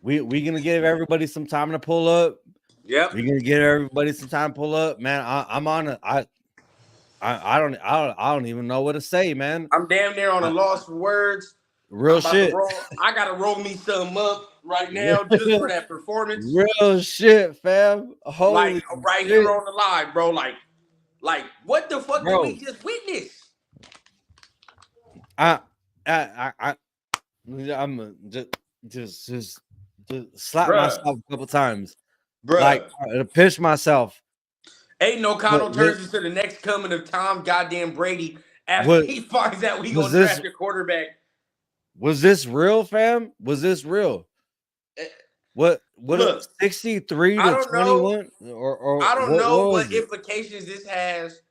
we gonna give everybody some time to pull up. Yep. We gonna give everybody some time to pull up, man. I'm on it. I don't even know what to say, man. I'm damn near on a I, loss for words. I'm real about to shit. roll. I gotta roll me something up right now just for that performance. Real shit, fam. Like Holy right here shit, on the live, bro. Like what the fuck did we bro. just witness? I I I, I'm just slap Bruh. myself a couple times, like Bruh. to pinch myself. Aiden What O'Connell what turns into the next coming of Tom goddamn Brady after what he finds out we was gonna this? draft a quarterback. Was this real, fam? Was this real? Eh, What Look, 63 I to don't know. 21 or I don't know what was what it? implications this has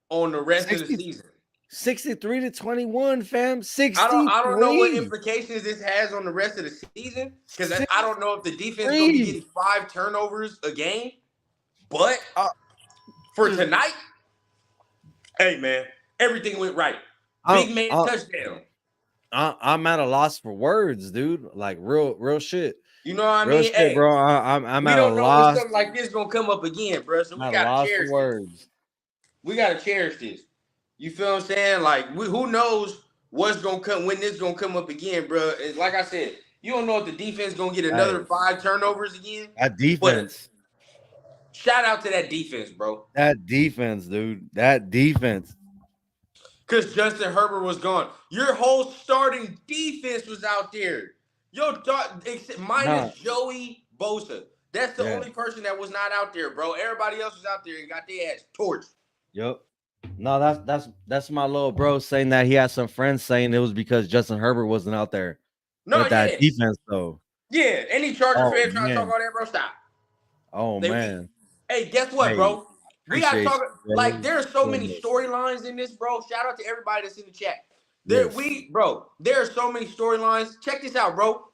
on the rest of the 60, season. 63 to 21, fam. I don't know what 63. implications this has on the rest of the season because I don't know if the defense is gonna be 63. getting 5 turnovers a game. But Uh, for tonight, hey man, everything went right. I'm, Big man I'm, touchdown. I'm at a loss for words, dude. Like real shit. You know what I Real mean? shit, Hey, bro. I'm we at a don't know when loss. something like this gonna come up again, bro. So I'm we at a gotta loss for cherish this. words. We gotta cherish this. You feel what I'm saying? Like, who knows what's gonna come when this gonna come up again, bro? And like I said, you don't know if the defense gonna get another Hey, 5 turnovers again. that But defense. shout out to that defense, bro. That defense, dude. That defense. Because Justin Herbert was gone. Your whole starting defense was out there. Minus Nah, Joey Bosa. That's the yeah. only person that was not out there, bro. Everybody else was out there and got their ass torched. Yep. No, that's my little bro saying that he had some friends saying it was because Justin Herbert wasn't out there. No, But that yeah. defense though. Yeah. Any Charger Oh fan trying to talk man. all that, bro, stop. Oh They weak. man. Hey, guess what, Hey, bro? We gotta appreciate talk. you, Like, man. there are so many storylines in this, bro. Shout out to everybody that's in the chat. Yes. There are so many storylines. Check this out, bro.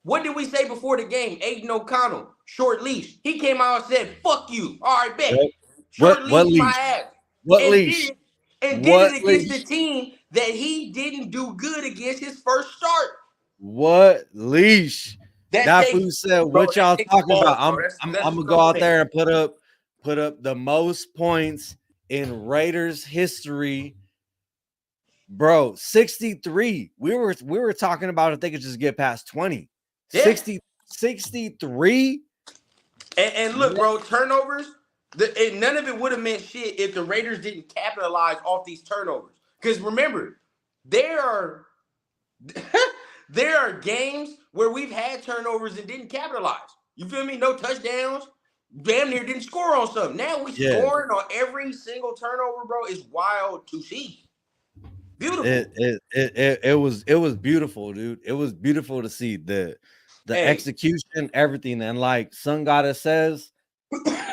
What did we say before the game? Aiden O'Connell, short leash. He came out and said, "Fuck you." All right, bet. Yep. Short What leash my leash? ass. What And leash? did it, and did What it against the leash? team that he didn't do good against his first start. What leash? That That takes, fool said, bro, "What that y'all takes talking about? balls, bro. I'm That's gonna go out something. there and put up the most points in Raiders history, bro. 63. We were talking about if they could just get past 20. Yeah. 63. And look, bro, turnovers. None of it would have meant shit if the Raiders didn't capitalize off these turnovers. Because remember, there are there are games where we've had turnovers and didn't capitalize. You feel me? No touchdowns. Damn near didn't score on something. Now we scoring on every single turnover, bro. It's wild to see. Beautiful. It was beautiful, dude. It was beautiful to see the execution, everything, and like Sun Goddess says,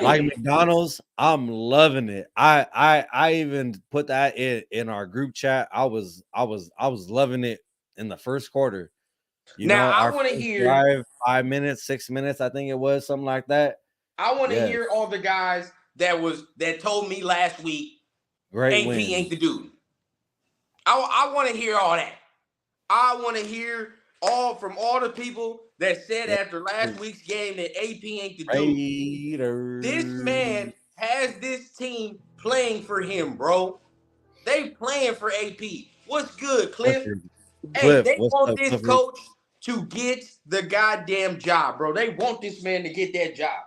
like McDonald's, I'm loving it. I even put that in our group chat. I was loving it in the first quarter. You now know, I our want to first hear drive, 5 minutes, 6 minutes, I think it was something like that. I want to Yes. hear all the guys that told me last week Great AP win. ain't the dude. I want to hear all that. I want to hear from all the people that said after last week's game that AP ain't the dude. Raiders. This man has this team playing for him, bro. They playing for AP. What's good, Cliff? Hey, they want this coach to get the goddamn job, bro. They want this man to get that job.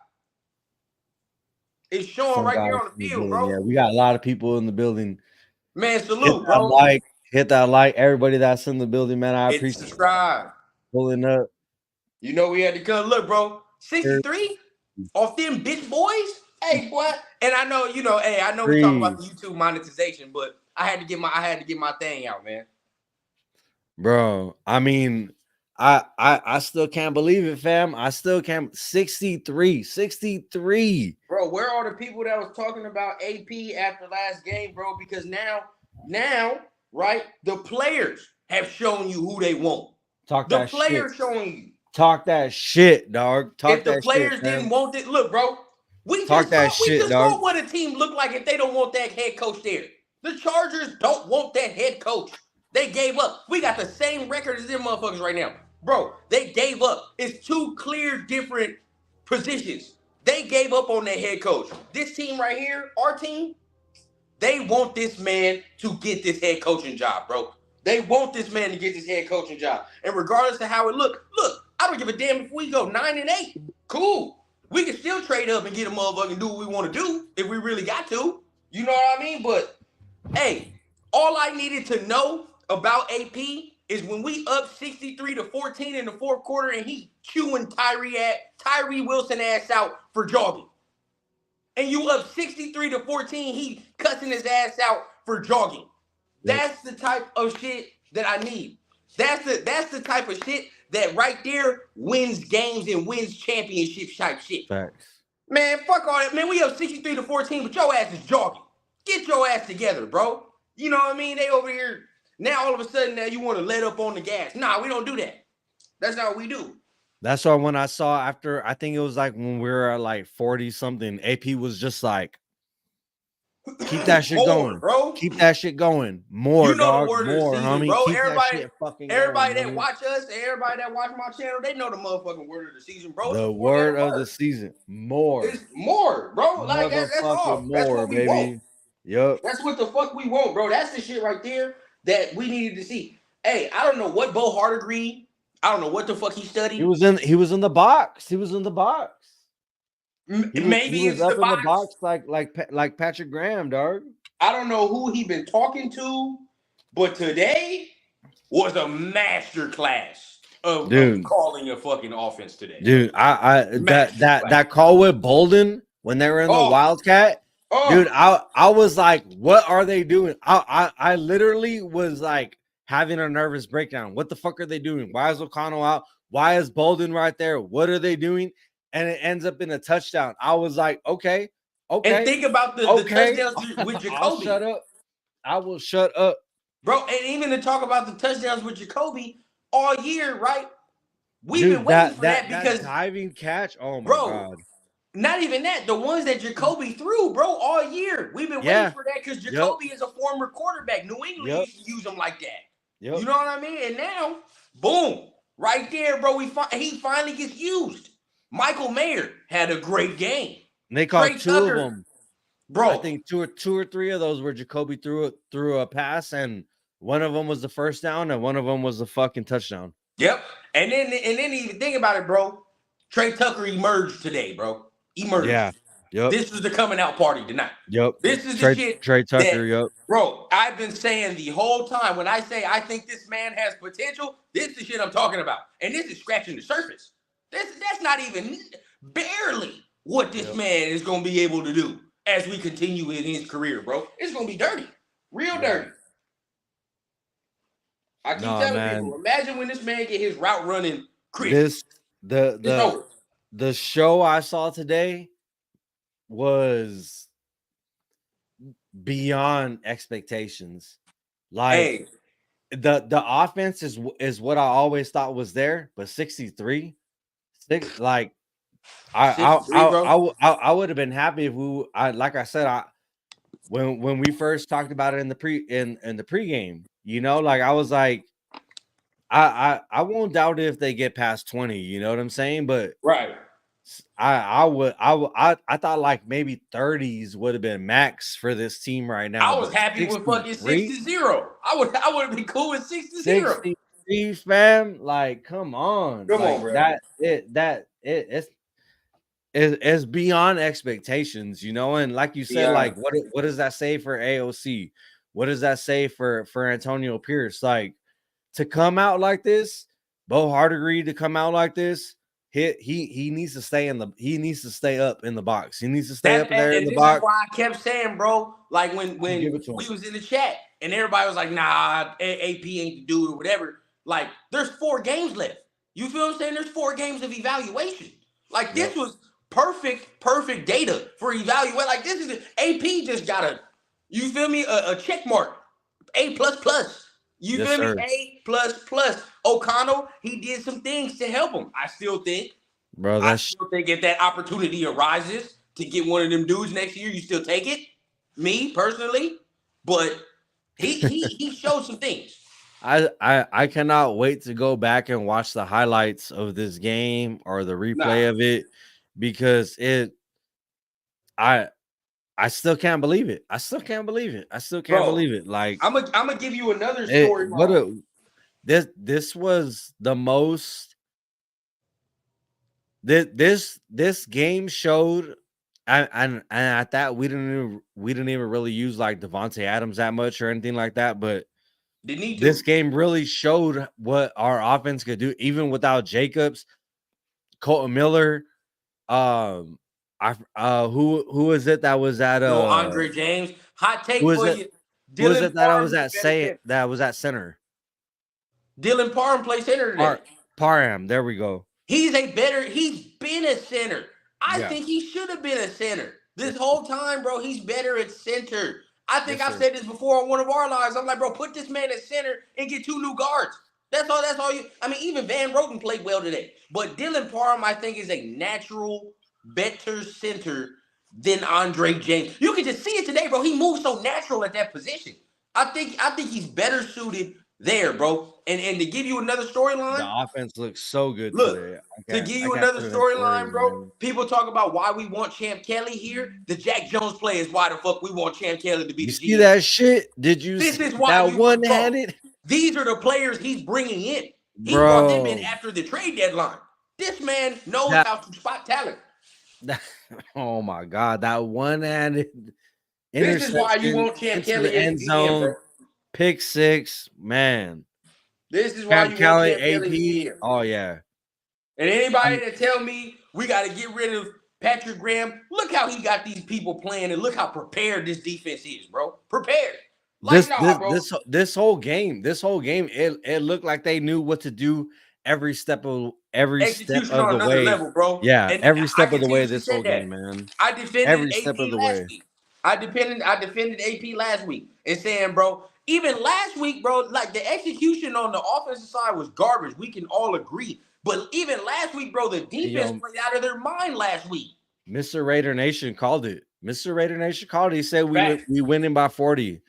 It's showing right there on the field, bro. Yeah, we got a lot of people in the building. Man, salute, bro. Hit that like. Everybody that's in the building, man. I appreciate subscribe. Pulling up. You know we had to come. Look, bro. 63 off them bitch boys. Hey, boy. And I know, hey, I know we talk about the YouTube monetization, but I had to get my thing out, man. Bro, I mean, I still can't believe it, fam. I still can't. 63. Bro, where are the people that was talking about AP after last game, bro? Because now, right, the players have shown you who they want. The players showing you. Talk that shit, dog. If the players didn't want it, look, bro. We just saw what a team look like if they don't want that head coach there. The Chargers don't want that head coach. They gave up. We got the same record as them motherfuckers right now. Bro, they gave up. It's two clear different positions. They gave up on their head coach. This team right here, our team, they want this man to get this head coaching job, bro. They want this man to get this head coaching job. And regardless of how it look, I don't give a damn if we go 9-8. Cool. We can still trade up and get a motherfucker and do what we want to do if we really got to. You know what I mean? But hey, all I needed to know about AP is when we up 63-14 in the fourth quarter and he chewing Tyree Wilson ass out for jogging. And you up 63-14, he cussing his ass out for jogging. That's the type of shit that I need. That's the type of shit that right there wins games and wins championship type shit. Facts. Man, fuck all that. Man, we up 63-14, but your ass is jogging. Get your ass together, bro. You know what I mean? They over here. Now all of a sudden now you want to let up on the gas. Nah, we don't do that. That's not what we do. That's why when I saw after, I think it was like when we were at like 40 something, AP was just like, keep that shit going, bro. Keep that shit going. More, you know dog. The word More, of the season, homie. Bro. Keep everybody that shit fucking everybody going, that homie. watch us and everybody that watch my channel, they know the motherfucking word of the season, bro. The word of the season. More. It's more, bro. Like that's all. More, that's what we baby. want. Yep. That's what the fuck we want, bro. That's the shit right there that we needed to see. Hey, I don't know what Bo Hart agreed. I don't know what the fuck he studied. He was in the box. He was in the box. Maybe he was up in the box like Patrick Graham, dog. I don't know who he been talking to, but today was a master class of calling a fucking offense today. Dude, that call with Bolden when they were in the Wildcat, dude, I was like, what are they doing? I literally was like having a nervous breakdown. What the fuck are they doing? Why is O'Connell out? Why is Bolden right there? What are they doing? And it ends up in a touchdown. I was like, okay. And think about the touchdowns with Jacoby. I'll shut up. I will shut up. Bro, and even to talk about the touchdowns with Jacoby all year, right? We've been waiting for that because that diving catch. Oh my god! Not even that. The ones that Jacoby threw, bro, all year. We've been waiting for that because Jacoby is a former quarterback. New England used to use him like that. You know what I mean? And now, boom, right there, bro. He finally gets used. Michael Mayer had a great game. And they caught two of them, bro. I think two or three of those where Jacoby threw a pass, and one of them was the first down, and one of them was the fucking touchdown. Yep. And then even think about it, bro. Trey Tucker emerged today, bro. Emerged. Yeah. Yep. This was the coming out party tonight. Yep. This is the shit. Trey Tucker, yep. Bro, I've been saying the whole time when I say I think this man has potential, this is the shit I'm talking about. And this is scratching the surface. That's not even barely what this man is going to be able to do as we continue in his career, bro. It's going to be dirty. Real dirty. I keep telling people, imagine when this man get his route running crisp. The show I saw today was beyond expectations. Like the offense is what I always thought was there, but 63, like I would have been happy if like I said, when we first talked about it in the pregame, you know, like I was like, I won't doubt it if they get past 20, you know what I'm saying? But I thought like maybe 30s would have been max for this team right now. I was happy with fucking 6-0. I would have been cool with 6-0. 63, fam. Like, come on, bro. It's beyond expectations, you know. And like you said, like what does that say for AOC? What does that say for Antonio Pierce? Like, to come out like this, Bo Hart agreed to come out like this. He needs to stay up in the box. He needs to stay up there in the box. Is why I kept saying, bro, like when we was in the chat and everybody was like, nah, AP ain't the dude or whatever. Like, there's 4 games left. You feel what I'm saying? There's 4 games of evaluation. Like, this was perfect data for evaluate. Like, this is AP just got you feel me? A check mark. A++. You feel me? A++. O'Connell, he did some things to help him. I still think. Bro, I still think if that opportunity arises to get one of them dudes next year, you still take it. Me, personally. But he showed some things. I cannot wait to go back and watch the highlights of this game or the Nah, replay of it because I I still can't believe it. I still can't believe it. I still can't bro. believe it. Like I'm gonna give you another it, what storyline. a this was the most this game showed and at that we didn't even really use like Devontae Adams that much or anything like that, but Didn't need this to. game really showed what our offense could do even without Jacobs, Colton Miller, who is it that was at No Andre James. Hot who take is for it you. who is it Dylan that I Parham was is a at better say center. that was at center? Dylan Parham plays center today. Parham, there we go. He's been a center. I Yeah. think he should have been a center. Yes, This whole time, bro, he's better at center. I think yes, I've sir. said this before on one of our lives. I'm like, bro, put this man at center and get 2 new guards. That's all you. I mean, even Van Roten played well today. But Dylan Parham, I think, is a natural, better center than Andre James. You can just see it today, bro. He moves so natural at that position. I think he's better suited there, bro. And to give you another The storyline, offense looks so good look, today. to give I you can't another put it into storyline, words, bro. man. People talk about why we want Champ Kelly here. The Jack Jones play is why the fuck we want Champ Kelly to be You the see GM. that shit? Did you This see is why that we want one bro. handed? These are the players he's bringing in. He brought them in Bro, after the trade deadline. This man knows that, how to spot talent. that oh my god, that one handed This is why you interception want Champ into the Kelly as end GM, bro. zone, pick six, man. This is why Cam you want Kelly, Champ Kelly as AP. GM. Oh yeah. And anybody I'm, that tell me we got to get rid of Patrick Graham, look how he got these people playing and look how prepared this defense is, bro. Prepared. Like, this nah, this bro. this this whole game, it looked like they knew what to do every step Execution of on the another way. level, bro. Yeah, And every I step of the way continuously this said whole that. game, man. I defended Every step of AP the last way. week. I defended AP last week and saying, bro, even last week, bro, like the execution on the offensive side was garbage. We can all agree. But even last week, bro, the And, defense played out of their mind last week. Mr. Raider Nation called it. Mr. Raider Nation called it. He said Facts. we winning by 40.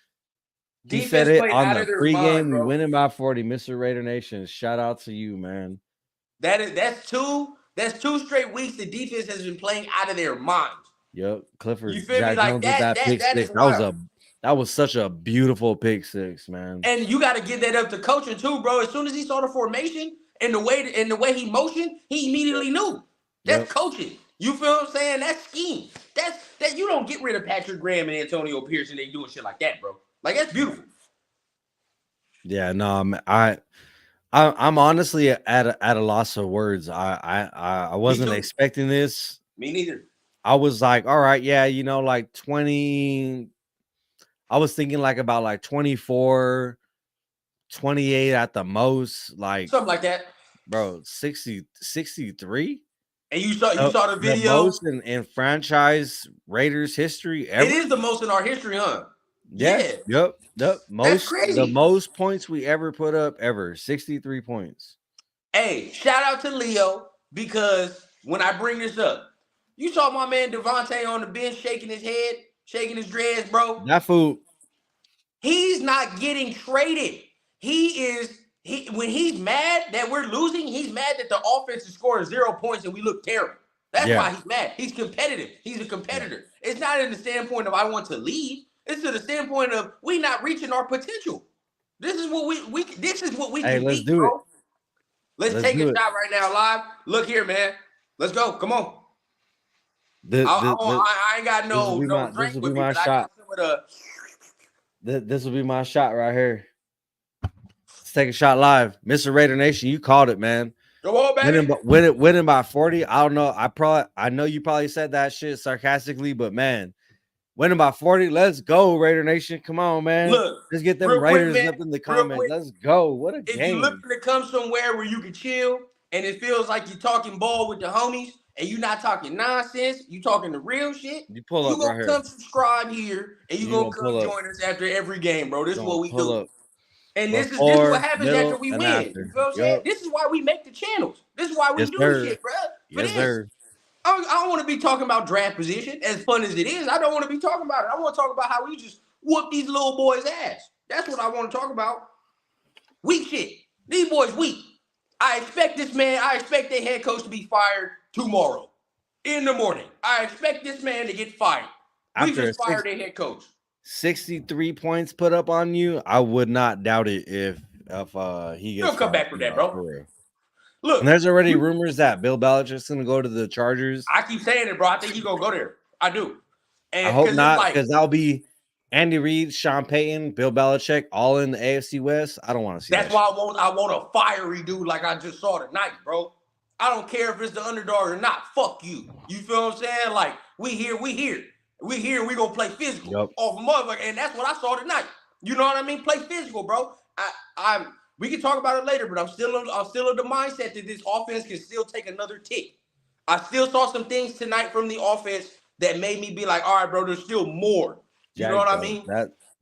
He said Defense it played on out the of their pregame. mind, We bro. winning by 40. Mr. Raider Nation. Shout out to you, man. That's two straight weeks the defense has been playing out of their minds. Yep. You Clifford feel me? Jack Like Jones with that that that pick that is six. wild. That was such a beautiful pick six, man. And you got to give that up to coaching too, bro. As soon as he saw the formation and the way he motioned, he immediately knew. That's Yep. coaching. You feel what I'm saying? That's scheme. That you don't get rid of Patrick Graham and Antonio Pierce and they doing shit like that, bro. Like that's beautiful. Yeah, no, I'm honestly at a loss of words. I Me wasn't too. expecting this. Me neither. I was like, all right, yeah, like 20. I was thinking like about like 24, 28 at the most. Like, Something like that. bro, 63. And you saw the The video. most in franchise Raiders history It ever. is the most in our history, huh? Yeah, Yeah. yep. That's The crazy. most points we ever put up ever. 63 points. Hey, shout out to Leo because when I bring this up, you saw my man Devontae on the bench shaking his head, shaking his dreads, bro. That fool. He's not getting traded. When he's mad that we're losing, he's mad that the offense is scoring 0 points and we look terrible. That's Yeah. why he's mad. He's competitive. He's a Yeah. competitor. It's not in the standpoint of I want to leave. It's to the standpoint of we not reaching our potential. This is what we Hey, can let's be, do it. bro. Let's Let's take a do it. shot right now, live. Look here, man. Let's go. Come on. The, the, the, I ain't got no this drink will be with me, my but I shot. got some of the. This will be my shot right here. Let's take a shot live. Mr. Raider Nation, you called it, man. Come on, baby. Winning by 40. I don't know. I know you probably said that shit sarcastically, but man, winning by 40. Let's go, Raider Nation. Come on, man. Look, Let's get them real quick, Raiders man. up in the Real comments. quick. Let's go. What a If you game. looking to come somewhere where you can chill and it feels like you're talking ball with the homies and you're not talking nonsense, you talking the real shit, You pull you up right gonna here. come subscribe here and you You gonna gonna pull come up. join us after every game, bro. This is what we Pull do. up And this is what before, happens after middle, we and win. You after. feel what I'm saying? Yep. This is why we make the channels. This is why we Yes, do this sir. shit, bro. For Yes, this. sir. I don't want to be talking about draft position, as fun as it is. I don't want to be talking about it. I want to talk about how we just whoop these little boys' ass. That's what I want to talk about. Weak shit. These boys weak. I expect their head coach to be fired tomorrow in the morning. I expect this man to get fired. We After just fired their head coach. 63 points put up on you, I would not doubt it if he gets He'll come fired back from that, bro. for real. Look, and there's already rumors that Bill Belichick's going to go to the Chargers. I keep saying it, bro. I think he's going to go there. I do. And I hope not, because that'll be Andy Reid, Sean Payton, Bill Belichick, all in the AFC West. I don't want to see that. That's why I want a fiery dude like I just saw tonight, bro. I don't care if it's the underdog or not. Fuck you. You feel what I'm saying? Like, we here. We going to play physical off a motherfucker. And that's what I saw tonight. You know what I mean? Play physical, bro. We can talk about it later, but I'm still of the mindset that this offense can still take another tick. I still saw some things tonight from the offense that made me be like, all right, bro, there's still more. You know what I mean?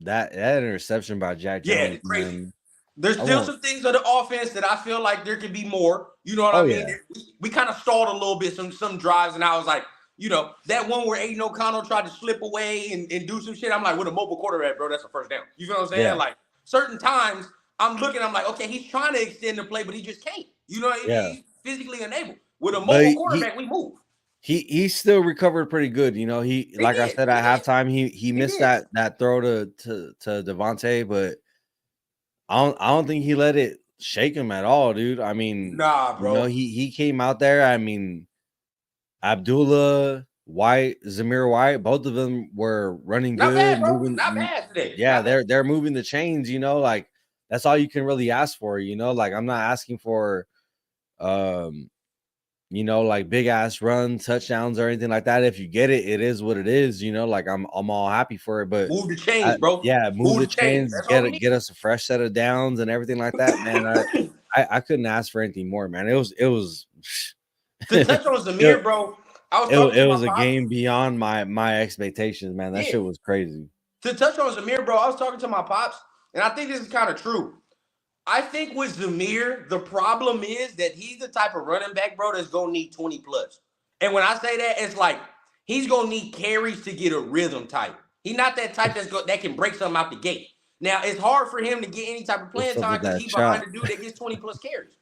That interception by Jack Jones, crazy. Man. There's still some things of the offense that I feel like there could be more. You know what I mean? Yeah. We kind of stalled a little bit some drives, and I was like, you know, that one where Aiden O'Connell tried to slip away and do some shit. I'm like, with a mobile quarterback, bro, that's a first down. You feel what I'm saying? Yeah. Like, certain times I'm like, okay, he's trying to extend the play, but he just can't. You know, he's physically unable. With a mobile quarterback, we move. He still recovered pretty good. You know, I said at halftime, he missed that throw to Devontae, but I don't think he let it shake him at all, dude. I mean, nah, bro. You know, he came out there. I mean, Abdullah White, Zamir White, both of them were running good, bad, bro. Not bad today. Yeah, they're moving the chains. You know, like that's all you can really ask for. You know, like I'm not asking for, you know, like big ass run touchdowns or anything like that. If you get it, it is what it is. You know, like I'm all happy for it. But move the chains, bro. Yeah, move the chains. Get us a fresh set of downs and everything like that, man. I couldn't ask for anything more, man. It was. To touch on Zamir, bro. It was a game beyond my expectations, man. That shit was crazy. To touch on Zamir, bro, I was talking to my pops, and I think this is kind of true. I think with Zamir, the problem is that he's the type of running back, bro, that's going to need 20 plus. And when I say that, it's like he's going to need carries to get a rhythm type. He's not that type that can break something out the gate. Now, it's hard for him to get any type of playing time because he's behind a dude that gets 20 plus carries.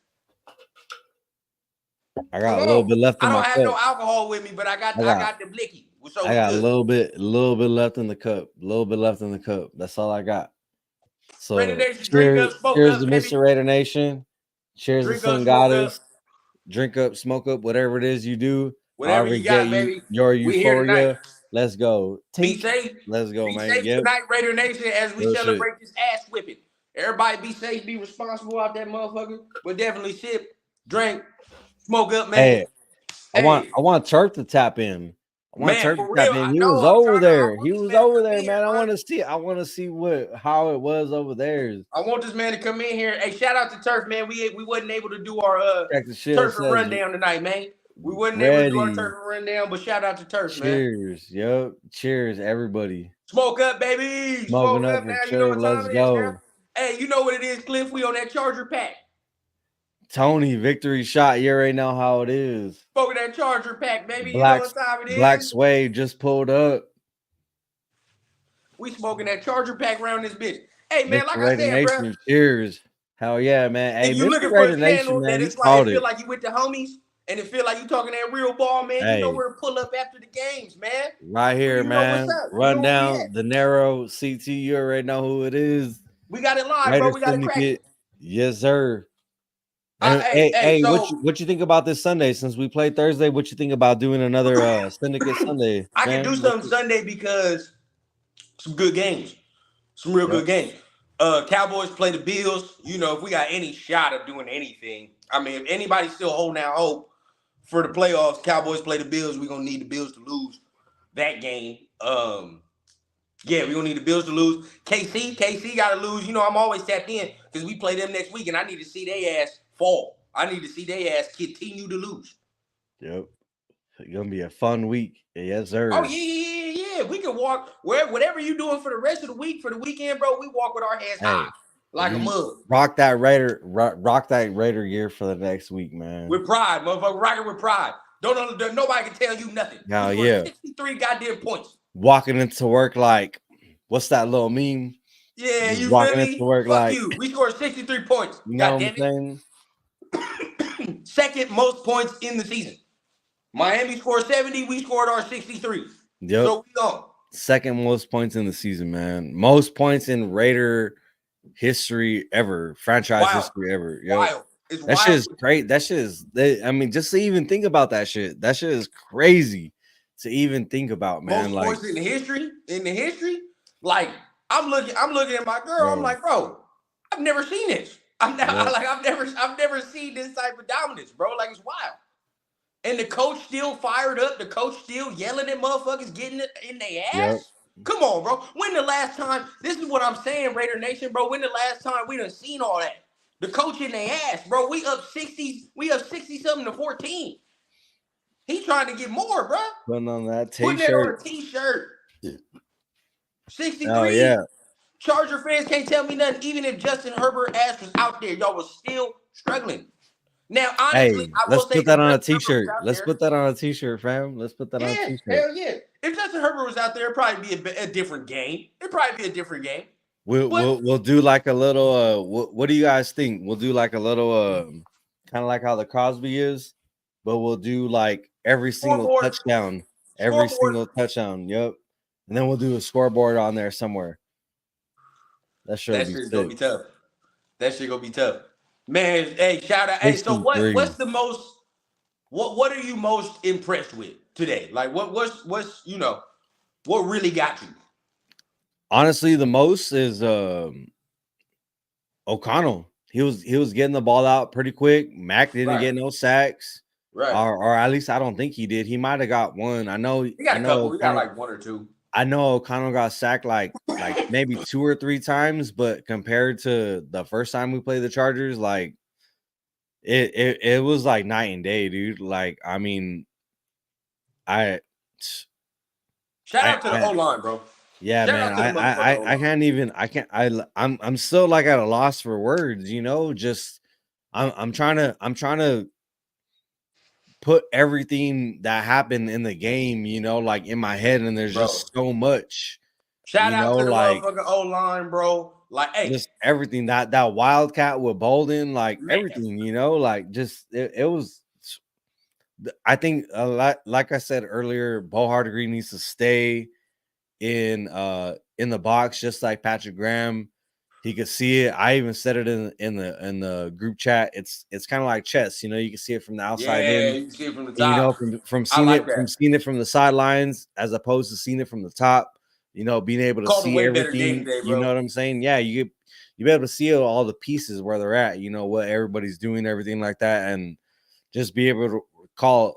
I got a little bit left in my cup. I don't have no alcohol with me, but I got the blicky. So I got a little bit left in the cup. A little bit left in the cup. That's all I got. So cheers to Mr. Raider Nation. Cheers to Sun Goddess. Drink up, smoke up, whatever it is you do. Whatever you got, baby. Your euphoria. Let's go. Be safe. Let's go, man. Be safe tonight, Raider Nation, as we celebrate this ass whipping. Everybody be safe, be responsible out there, motherfucker. But definitely sip, drink, smoke up, man. Hey. I want Turk to tap in. He was over there. He was over there, man. I want to see how it was over there. I want this man to come in here. Hey, shout out to Turf, man. We wasn't able to do our Turf rundown tonight, man. We wasn't able to do our Turf rundown, but shout out to Turf, man. Cheers, yep. Cheers, everybody. Smoke up, baby. Smoking up now. You know what time it is now. Hey, you know what it is, Cliff? We on that Charger pack. Tony, victory shot. You already know how it is. Smoking that Charger pack, baby. You know what time it is. Black Suede just pulled up. We smoking that Charger pack around this bitch. Hey, man, like I said, bro. Cheers. Hell yeah, man. Hey, if you looking for a channel that it's like, it feel like you with the homies, and it feel like you talking that real ball, man, you know where to pull up after the games, man. Right here, man. Run down Denero, CT. You already know who it is. We got it live, bro. We got it cracked. Yes, sir. Hey, what you think about this Sunday? Since we played Thursday, what you think about doing another Syndicate Sunday? I can do something Sunday because some good games, some real good games. Cowboys play the Bills. You know, if we got any shot of doing anything, I mean, if anybody's still holding out hope for the playoffs, Cowboys play the Bills. We're gonna need the Bills to lose that game. Yeah, we're gonna need the Bills to lose. KC gotta lose. You know, I'm always tapped in because we play them next week, and I need to see their ass fall. I need to see their ass continue to lose. Yep. It's gonna be a fun week. Yes, sir. Oh, yeah. We can walk whatever you're doing for the rest of the week, for the weekend, bro. We walk with our heads high like a mug. Rock that Raider gear for the next week, man. With pride, motherfucker. Rocking with pride. Nobody can tell you nothing. Hell yeah. 63 goddamn points. Walking into work like, what's that little meme? Yeah, Just you feel walking into me? work Fuck like, you. We scored 63 points. you know God what I'm damn saying? it. Second most points in the season. Miami scored 70. We scored our 63. Yep. So we on. Second most points in the season, man. Most points in Raider history ever, franchise Wild. history ever. Yep. Wild. It's That shit wild. is great. That shit is, I mean, just to even think about that shit is crazy to even think about, man. Most Like, points in the history. In the history. Like, I'm looking at my girl. I'm bro, like, bro, I've never seen this. yep, I've never seen this type of dominance, bro. Like, it's wild. And the coach still fired up. The coach still yelling at motherfuckers, getting it in their yep. ass. Come on, bro. When the last time? This is what I'm saying, Raider Nation, bro. When the last time we done seen all that? The coach in their ass, bro. We up 60. We up 60 something to 14. He trying to get more, bro. Putting on that Putting that on t-shirt. a t-shirt. Oh, yeah. 63. Charger fans can't tell me nothing. Even if Justin Herbert ass was out there, y'all was still struggling. Now, honestly, Hey, I let's will say put if that on a Justin Herbert was t-shirt. out Let's there. put that on a t-shirt, fam. Let's put that on a Yeah, t-shirt. hell yeah. If Justin Herbert was out there, it'd probably be a different game. It'd probably be a different game. But We'll do like a little what do you guys think? We'll do like a little kind of like how the Cosby is, but we'll do like every single scoreboard, touchdown, every scoreboard. single touchdown. Yep. And then we'll do a scoreboard on there somewhere. That should That be shit's gonna sick. be tough. That shit gonna be tough. Man, hey, shout out. Hey, so 63. what's the most what are you most impressed with today? Like what's what really got you? Honestly, the most is O'Connell. He was getting the ball out pretty quick. Mac didn't Right, get no sacks. right. Or at least I don't think he did. He might have got one. I know We got I a know couple. We got O'Connell like one or two. I know O'Connell got sacked like maybe 2 or 3 times, but compared to the first time we played the Chargers, like it was like night and day, dude. Like, I mean, I Shout out to the O line, bro. yeah, Shout man. out to the motherfucking O I line. can't even I'm still like at a loss for words, you know, just I'm trying to put everything that happened in the game, you know, like in my head, and there's Bro. just so much, Shout you out know, to the like motherfucking O line, bro. Like, hey, just everything that wildcat with Bolden, like man, everything, you know, like just it was. I think a lot, like I said earlier, Bo Hardegree needs to stay in the box, just like Patrick Graham. He could see it. I even said it in the group chat. It's kind of like chess, you know. You can see it from the outside yeah, in, you can see it from the and you know top. from I seeing like it that. from the sidelines as opposed to seeing it from the top. You know, being able to Called a see way better game everything. today, You know bro. what I'm saying? Yeah, you be able to see all the pieces where they're at. You know what everybody's doing, everything like that, and just be able to call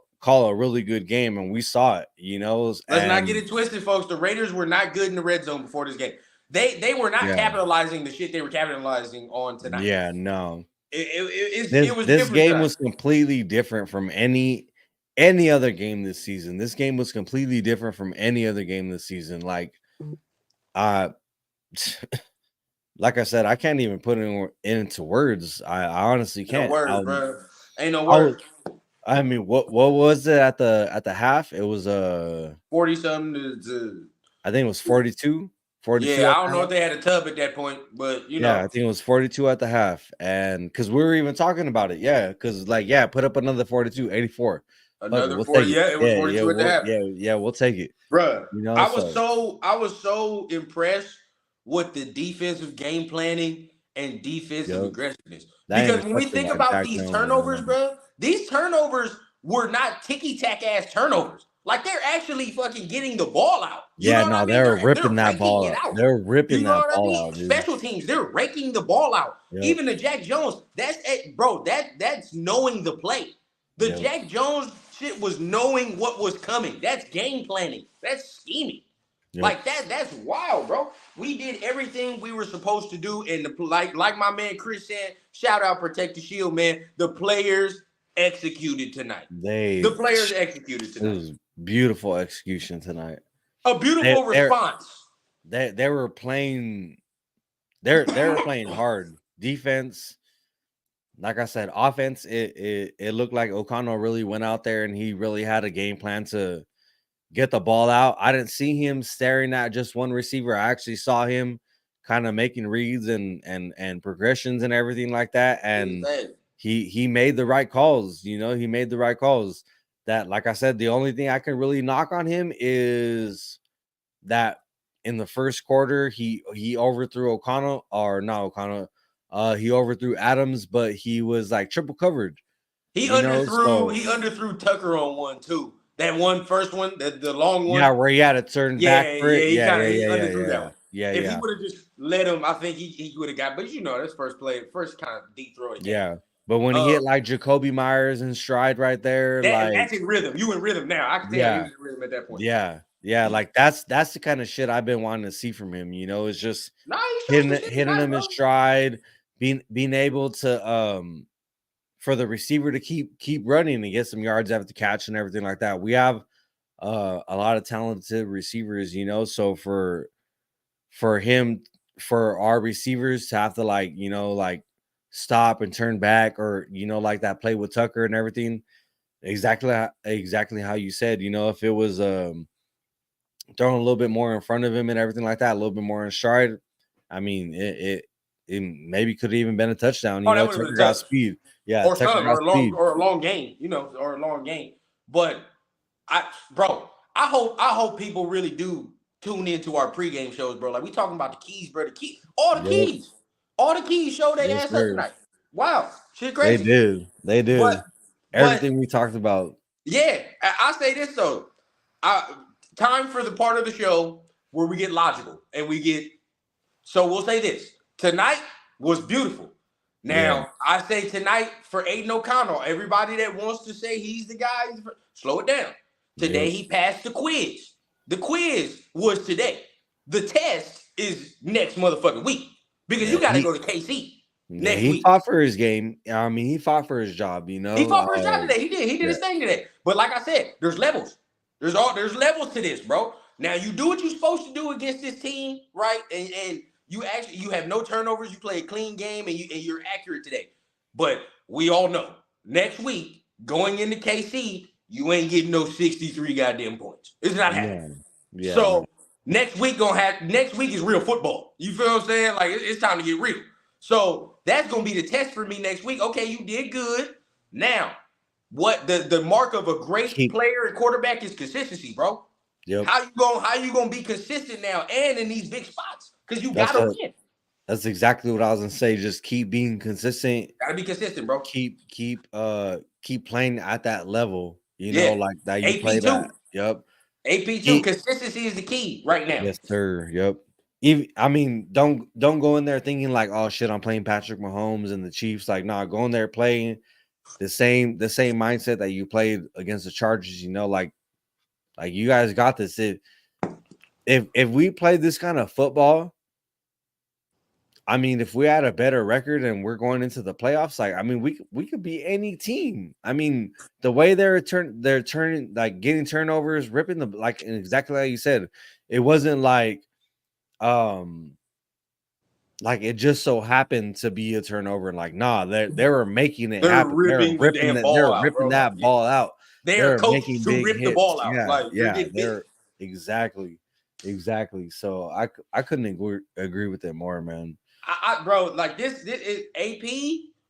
a really good game. And we saw it. You know, Let's not get and it twisted, folks. The Raiders were not good in the red zone before this game. They were not yeah, capitalizing the shit they were capitalizing on tonight. yeah, no. It was This different game tonight. was completely different from any other game this season. This game was completely different from any other game this season. Like, uh, like I said, I can't even put it into words. I honestly Ain't no can't. words, bro. Ain't no I was, words. I mean, what was it at the half? It was 40 something to I think it was 42, 42 yeah. at I don't the know half. if they had a tub at that point, but Yeah, I think it was 42 at the half. And because we were even talking about it. Yeah, because like, yeah, put up another 42, 84. Fuck it, another we'll 40. take it. Yeah, it was 42 at the half. Yeah, we'll take it. Bruh, You know, so I was so impressed with the defensive game planning and defensive yep. aggressiveness. That Because when we interception think by about Jack these Jones, turnovers, man. bro, these turnovers were not ticky-tack ass turnovers. Like they're actually fucking getting the ball out. You Yeah, know what I no, mean? they're They're ripping that raking ball it out. out. They're ripping You know that what I ball mean? out, dude. Special teams, they're raking the ball out. Yep, Even the Jack Jones, that's it, bro. That's knowing the play. The yep, Jack Jones shit was knowing what was coming. That's game planning. That's scheming. yep. Like that's wild, bro. We did everything we were supposed to do, and like my man Chris said, shout out Protect the Shield, man. The players executed tonight. The They players executed it tonight. was beautiful execution tonight. A They beautiful they response. they were playing they were playing hard. Defense, like I said, offense, it looked like O'Connell really went out there and he really had a game plan to get the ball out. I didn't see him staring at just one receiver. I actually saw him kind of making reads and progressions and everything like that. And Exactly. he made the right calls. You know, he made the right calls. That, like I said, the only thing I can really knock on him is that in the first quarter he overthrew O'Connell, or not O'Connell. He overthrew Adams, but he was like triple covered. He You know, so underthrew Tucker on one too. That one first one, the long yeah, one. where he had to turn back Yeah, for it. he Yeah, kind yeah, of he yeah, yeah, underthrew that yeah, one. yeah, If he yeah, would have just let him, I think he would have got. But you know, that's first play, first kind of deep throw he had. yeah. But when he hit like Jacoby Myers in stride right there, like That's in rhythm. You in rhythm now. I can tell he yeah, was in rhythm at that point. yeah, like that's the kind of shit I've been wanting to see from him. You know, it's just Nah, he showed some shit hitting tonight, him in bro. stride, being able to for the receiver to keep running and get some yards after the catch and everything like that. We have a lot of talented receivers, you know, so for him, for our receivers to have to, like, you know, like stop and turn back, or, you know, like that play with Tucker and everything, exactly how you said, you know, if it was throwing a little bit more in front of him and everything like that, a little bit more in stride, I mean, it maybe could have even been a touchdown. You Oh, that know, would have been Tucker a got touch. speed. Yeah, Or Tucker something, got speed. or a long game, you know, or a long game. But bro, I hope people really do tune into our pregame shows, bro. Like we talking about the keys, bro. Yep. All the keys showed their Yes, ass up sir. tonight. Wow, shit They crazy. did. They But did. but Everything we talked about. yeah, I say this though. I Time for the part of the show where we get logical and we get. So we'll say this. Tonight was beautiful. Yeah. Now, I say tonight for Aiden O'Connell, everybody that wants to say he's the guy, slow it down. Today Yep. he passed the quiz. The quiz was today. The test is next motherfucking week because Yeah. you got to go to KC Yeah, next he week. fought for his game. I mean, he fought for his job, you He know. fought for his job today. He did. He did Yeah. his thing today. But like I said, there's levels. There's levels to this, bro. Now you do what you're supposed to do against this team, right? And you have no turnovers. You play a clean game, and you're accurate today. But we all know next week going into KC, you ain't getting no 63 goddamn points. It's not happening. No. Yeah, no. So next week is real football. You feel what I'm saying? Like it's time to get real. So that's gonna be the test for me next week. Okay, you did good. Now, what the mark of a great Keep player and quarterback is consistency, bro. Yep. How you gonna be consistent now and in these big spots? Because you That's gotta what win. that's exactly what I was gonna say. Just keep being consistent. Gotta be consistent, bro. Keep playing at that level, you know, Yeah. like that you AP played at. two. Yep. AP two. Keep Consistency is the key right now. Yes, sir. Yep. Even I mean, don't go in there thinking like, oh shit, I'm playing Patrick Mahomes and the Chiefs. Like, nah, go in there playing the same mindset that you played against the Chargers, you know, like you guys got this. If we play this kind of football, I mean, if we had a better record and we're going into the playoffs, like, I mean, we could be any team. I mean, the way they're turning, like getting turnovers, ripping the, like, and exactly like you said, it wasn't um like it just so happened to be a turnover, and like, nah, they were making it They're happen. ripping the damn They're ball out, ripping bro. Like that ball out. they are They're coached making to big rip the hits. ball out. Yeah, Like they're yeah, getting busy. they're exactly. So I couldn't agree with it more, man. Bro, like this is AP.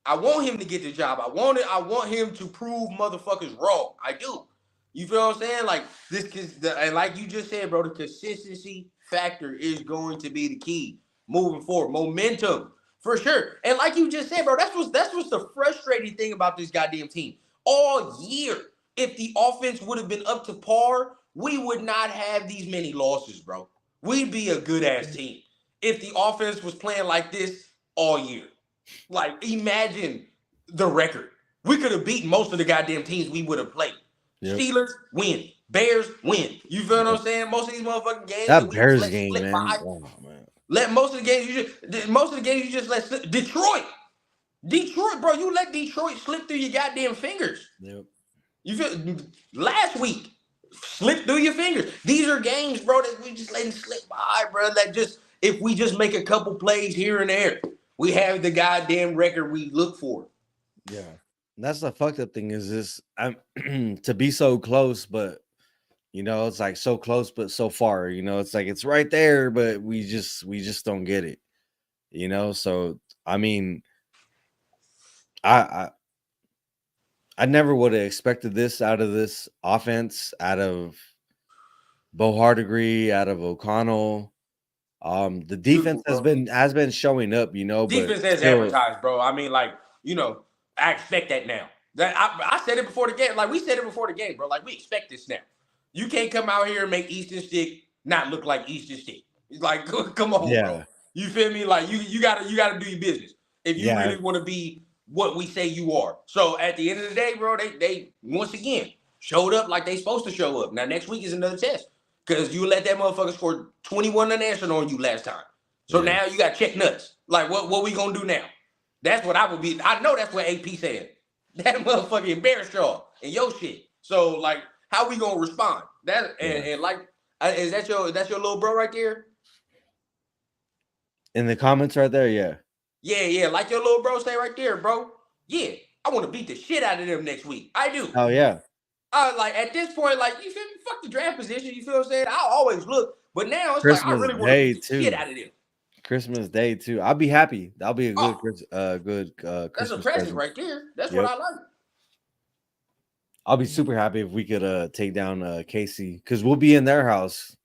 I want him to get the job. I want him to prove motherfuckers wrong. I do. You feel what I'm saying? Like and like you just said, bro, the consistency factor is going to be the key moving forward. Momentum for sure. And like you just said, bro, that's what's the frustrating thing about this goddamn team all year. If the offense would have been up to par, we would not have these many losses, bro. We'd be a good ass team if the offense was playing like this all year. Like, imagine the record. We could have beaten most of the goddamn teams we would have played. Yep. Steelers win. Bears win. You feel what Yep. I'm saying? Most of these motherfucking games that That we just Bears let game, slip man. by. Oh man. Let most of the games you just let slip. Detroit, bro, you let Detroit slip through your goddamn fingers. Yep. You feel last week slip through your fingers. These are games, bro, that we just letting slip by, bro. That just if we just make a couple plays here and there, we have the goddamn record we look for. Yeah. That's the fucked up thing is this I'm to be so close, but You know, it's like so close but so far. You know, it's like it's right there, but we just don't get it. You know, so I mean, I I, I never would have expected this out of this offense, out of Bo Hardegree, out of O'Connell. The defense Beautiful, bro. has been showing up, you know, but Defense as still, advertised, bro. I mean, like, I expect that now. That I said it before the game. Like, we said it before the game, bro. Like, we expect this now. You can't come out here and make Easton Stick not look like Easton Stick. Like, come on, bro. yeah, You feel me? Like, you gotta do your business if you yeah, really want to be what we say you are. So at the end of the day, bro, they once again showed up like they supposed to show up. Now next week is another test because you let that motherfucker score 21 unanswered on you last time. So yeah, now you got check nuts. Like, what we gonna do now? That's what I would be. I know that's what AP said. That motherfucker embarrassed y'all and your shit. So like, how we gonna respond? That yeah. and like, that's your little bro right there? In the comments right there, yeah. Yeah, like your little bro say right there, bro. Yeah, I want to beat the shit out of them next week. I do. Oh yeah. Like at this point, like you feel me? Fuck the draft position. You feel what I'm saying? I'll always look, but now it's like I Christmas really want to Day beat the shit too. out of them. Christmas Day too. I'll be happy. That'll be a good Oh, that's a Christmas present present. right there. That's what Yep. I like. I'll be super happy if we could take down Casey because we'll be in their house.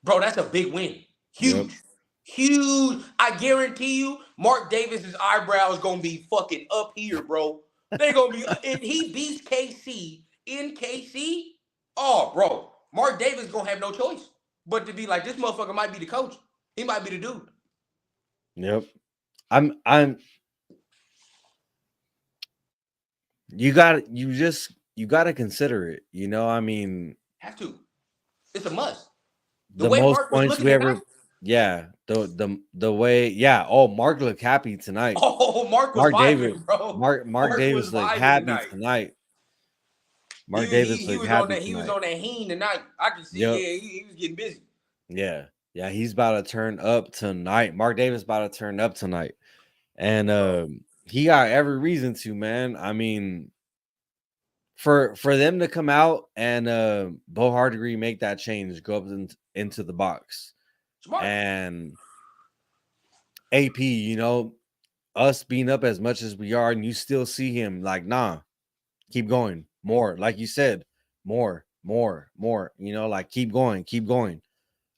Bro, that's a big win. Yep. Huge. Huge. I guarantee you, Mark Davis's eyebrows gonna be fucking up here, bro. They gonna be if he beats KC in KC. Oh, bro. Mark Davis gonna have no choice but to be like, this motherfucker might be the coach. He might be the dude. Yep. I'm you gotta consider it. You know, I mean, Have to. It's a must. The the way most Mark was points looking we tonight. ever, yeah, the way, yeah. Oh, Mark looked happy tonight. Oh, Mark was Mark Davis, vibing, bro. Mark Mark was Davis looked vibing happy tonight. tonight. He, Mark he Davis he looked was on happy that. He was tonight. on that heen tonight. I can see. Yep. Yeah, he was getting busy. Yeah. Yeah. He's about to turn up tonight. Mark Davis about to turn up tonight. And Bro. he got every reason to, man. I mean, for them to come out and Bo Hardegree make that change, go up into the box. Smart. And AP, you know, us being up as much as we are, and you still see him like, nah, keep going, more, like you said, more, you know, like keep going.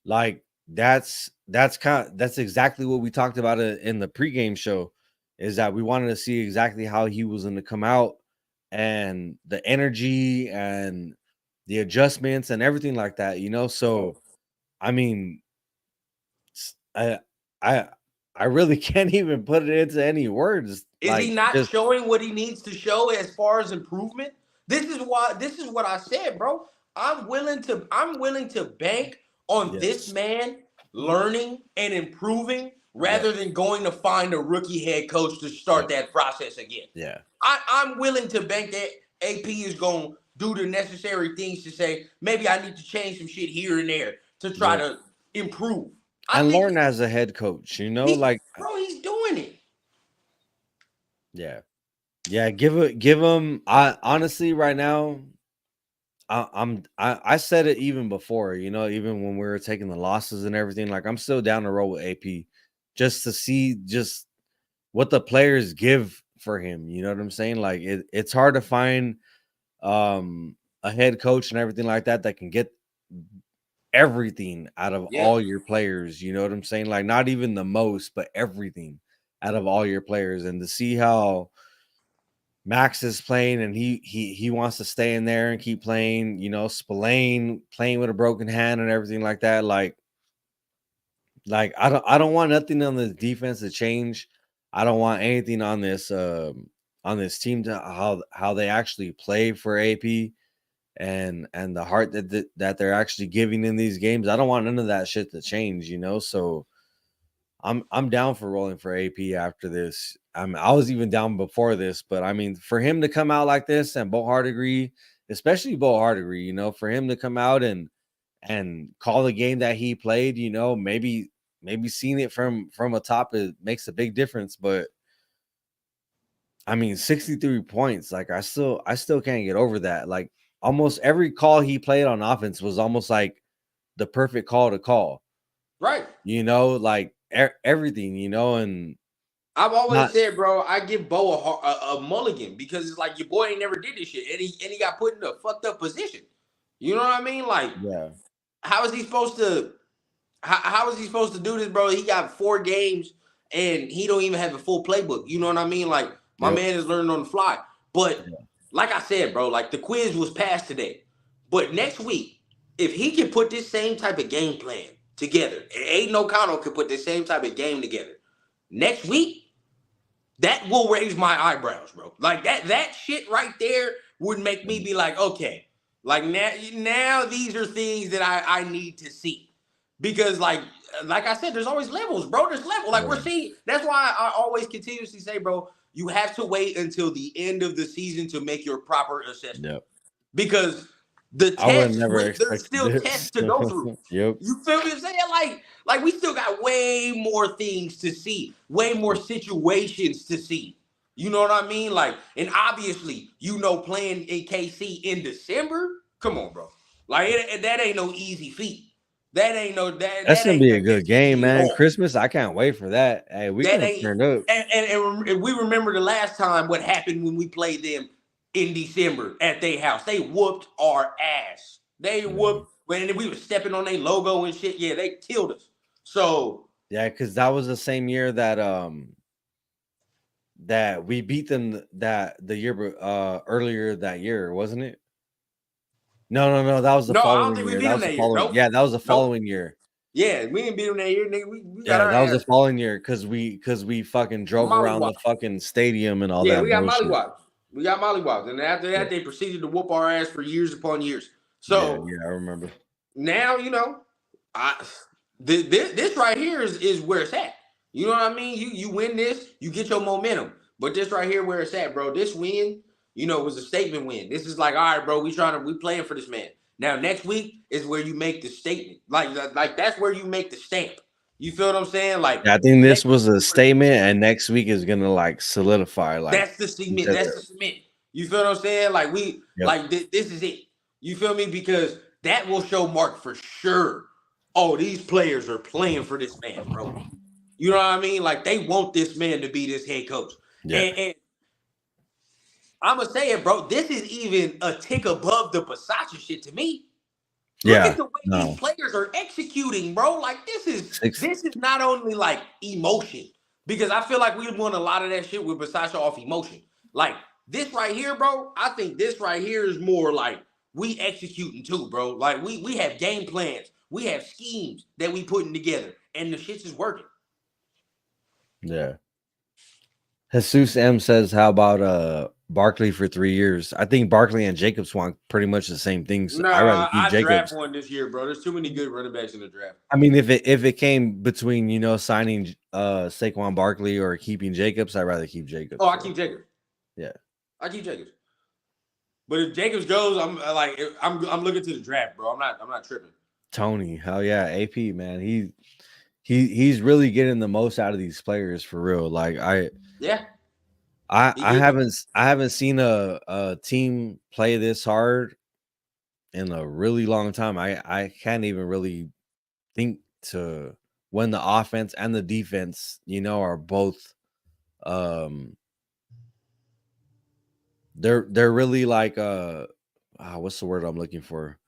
Like that's exactly what we talked about in the pregame show, is that we wanted to see exactly how he was going to come out and the energy and the adjustments and everything like that, you know. So I mean, I I I really can't even put it into any words. Is he Like not just showing what he needs to show as far as improvement? This is what I said, bro. I'm willing to bank on this yes, man learning and improving yeah, rather than going to find a rookie head coach to start yep, that process again. yeah, I'm willing to bank that AP is going to do the necessary things to say, maybe I need to change some shit here and there to try yep. to improve. I And think learn as a head coach, you know, he, like bro, he's doing it. yeah. Yeah, give him. I honestly right now, I said it even before, you know, even when we were taking the losses and everything. Like I'm still down the road with AP, just to see just what the players give for him. You know what I'm saying? Like it's hard to find a head coach and everything like that that can get everything out of Yeah. all your players. You know what I'm saying? Like not even the most, but everything out of all your players, and to see how Max is playing and he wants to stay in there and keep playing, you know, Spillane playing with a broken hand and everything like that. Like I don't want nothing on the defense to change. I don't want anything on this team to how they actually play for AP and the heart that they're actually giving in these games. I don't want none of that shit to change, you know. So I'm down for rolling for AP after this. I was even down before this, but I mean, for him to come out like this and Bo Hardegree, especially Bo Hardegree, you know, for him to come out and call the game that he played, you know, maybe seeing it from a top, it makes a big difference. But I mean, 63 points, like I still can't get over that. Like almost every call he played on offense was almost like the perfect call to call. Right. You know, like everything. You know, and I've always not said, bro, I give Bo a mulligan because it's like your boy ain't never did this shit, and he got put in a fucked up position. You know what I mean? Like, yeah. how is he supposed to? How is he supposed to do this, bro? He got 4 games and he don't even have a full playbook. You know what I mean? Like, my Yep. man is learning on the fly. But Yeah. like I said, bro, like the quiz was passed today. But next week, if he can put this same type of game plan together, and Aiden O'Connell can put this same type of game together next week, that will raise my eyebrows, bro. Like that shit right there would make me be like, okay, like now these are things that I need to see. Because like I said, there's always levels, bro. There's level. Like we're Yeah. seeing. That's why I always continuously say, bro, you have to wait until the end of the season to make your proper assessment. Yep. Because the I would have test, never there's expected still tests this. to go through. Yep. You feel me? I'm saying like we still got way more things to see, way more situations to see. You know what I mean? Like, and obviously, playing in KC in December. Come on, bro. Like that ain't no easy feat. That ain't no That's that gonna ain't be a nothing good game, easy at man. all. Christmas, I can't wait for that. Hey, we That gonna ain't turn up. and we remember the last time what happened when we played them in December at their house. They whooped our ass. They Yeah. whooped when we were stepping on their logo and shit. Yeah, they killed us. So Yeah, because that was the same year that we beat them that the year earlier that year, wasn't it? No. That was the no, I don't following think we year. beat That them was the that year. following. Nope. Yeah, that was the Nope. following year. Yeah, we didn't beat them that year, nigga. We got Yeah, our that was the ass following year because we fucking drove around mollywop. the fucking stadium and all Yeah, that we got bullshit. mollywops. We got mollywops. And after Yeah, that, they proceeded to whoop our ass for years upon years. yeah, So I remember. now, I this right here is where it's at. You know what I mean? You win this, you get your momentum. But this right here where it's at, bro. This win, was a statement win. This is like, all right, bro, we playing for this man. Now next week is where you make the statement. Like that's where you make the stamp. You feel what I'm saying? Like Yeah, I think this next was a week is where the statement, and next week is gonna like solidify, like that's the cement. because That's the cement. You feel what I'm saying? Like yep, this is it. You feel me? Because that will show Mark for sure. Oh, these players are playing for this man, bro. You know what I mean? Like they want this man to be this head coach. yeah, And I'm gonna say it, bro. This is even a tick above the Versace shit to me. Look at yeah. the way these No, players are executing, bro. Like six. this is not only like emotion, because I feel like we won a lot of that shit with Versace off emotion. Like this right here, bro. I think this right here is more like we executing too, bro. Like we have game plans, we have schemes that we putting together, and the shit's is working. Yeah. Jesus M says, "How about Barkley for 3 years?" I think Barkley and Jacobs want pretty much the same things. I rather Nah, keep I draft Jacobs. one this year, bro. There's too many good running backs in the draft. I mean, if it came between signing Saquon Barkley or keeping Jacobs, I'd rather keep Jacobs. Oh, I So keep Jacobs. yeah, I keep Jacobs. But if Jacobs goes, I'm looking to the draft, bro. I'm not tripping. Tony, hell yeah, AP man, he's really getting the most out of these players for real. Like Yeah, I he I get haven't seen a team play this hard in a really long time. I can't even really think to when the offense and the defense, are both um they're really like what's the word I'm looking for?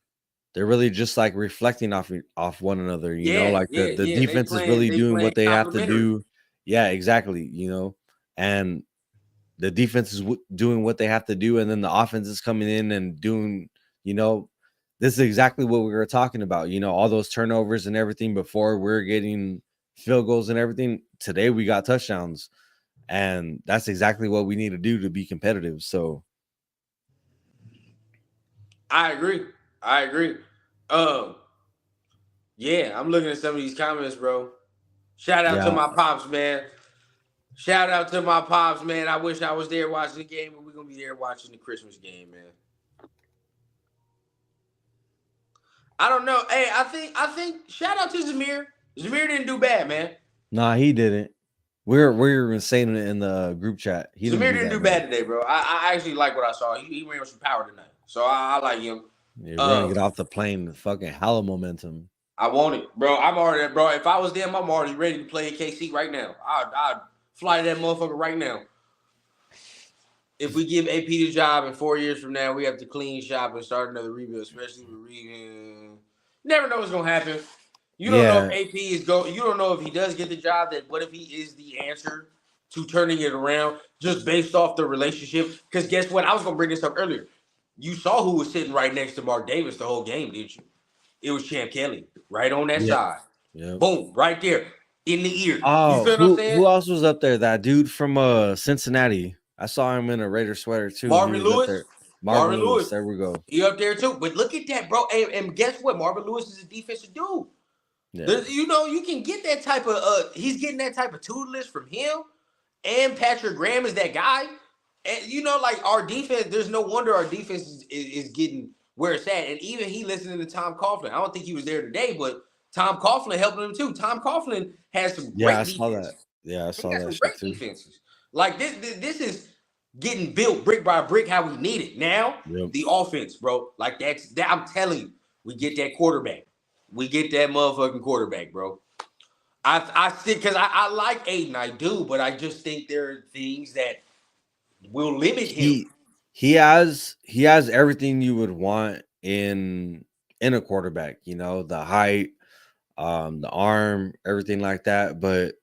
They're really just like reflecting off one another, yeah, like yeah, the yeah. defense is really They doing playing what they have to complimentary. do. Yeah, exactly, and the defense is doing what they have to do, and then the offense is coming in and doing, you know, this is exactly what we were talking about. All those turnovers and everything before we're getting field goals and everything. Today we got touchdowns, and that's exactly what we need to do to be competitive. So I agree. I agree. Um, yeah, I'm looking at some of these comments, bro. Shout out to yeah, my pops, man. Shout out to my pops, man. I wish I was there watching the game, but we're gonna be there watching the Christmas game, man. I don't know. Hey, I think shout out to Zamir. Zamir didn't do bad, man. nah, he didn't. We're saying it in the group chat. He didn't Zamir do didn't that do bad. bad today, bro. I actually like what I saw. He ran with some power tonight. So I like him. Yeah, we're gonna get off the plane with fucking hella momentum. I want it, bro. I'm already, bro. If I was them, I'm already ready to play in KC right now. I'd fly to that motherfucker right now. If we give AP the job and 4 years from now, we have to clean shop and start another rebuild, especially with Regan. Never know what's gonna happen. You don't know if AP is go. You don't know if he does get the job. That what if he is the answer to turning it around just based off the relationship? Because guess what? I was gonna bring this up earlier. You saw who was sitting right next to Mark Davis the whole game, didn't you? It was Champ Kelly right on that side. Yep. Boom, right there in the ear. Oh, you feel what I'm saying? Who else was up there? That dude from Cincinnati. I saw him in a Raider sweater too. Marvin Lewis. Marvin Lewis. There we go. He up there too. But look at that, bro. And guess what? Marvin Lewis is a defensive dude. Yeah. You know, you can get that type of he's getting that type of tutelage from him. And Patrick Graham is that guy. And you know, like our defense, there's no wonder our defense is getting where it's at. And even he listening to Tom Coughlin. I don't think he was there today, but Tom Coughlin helping him too. Tom Coughlin has some great defense. I saw that. Some great defenses. Like this is getting built brick by brick how we need it. Now, the offense, bro. Like that I'm telling you, we get that quarterback. We get that motherfucking quarterback, bro. I think because I like Aiden, I do, but I just think there are things that will limit him. He has everything you would want in a quarterback, you know, the height, the arm, everything like that. But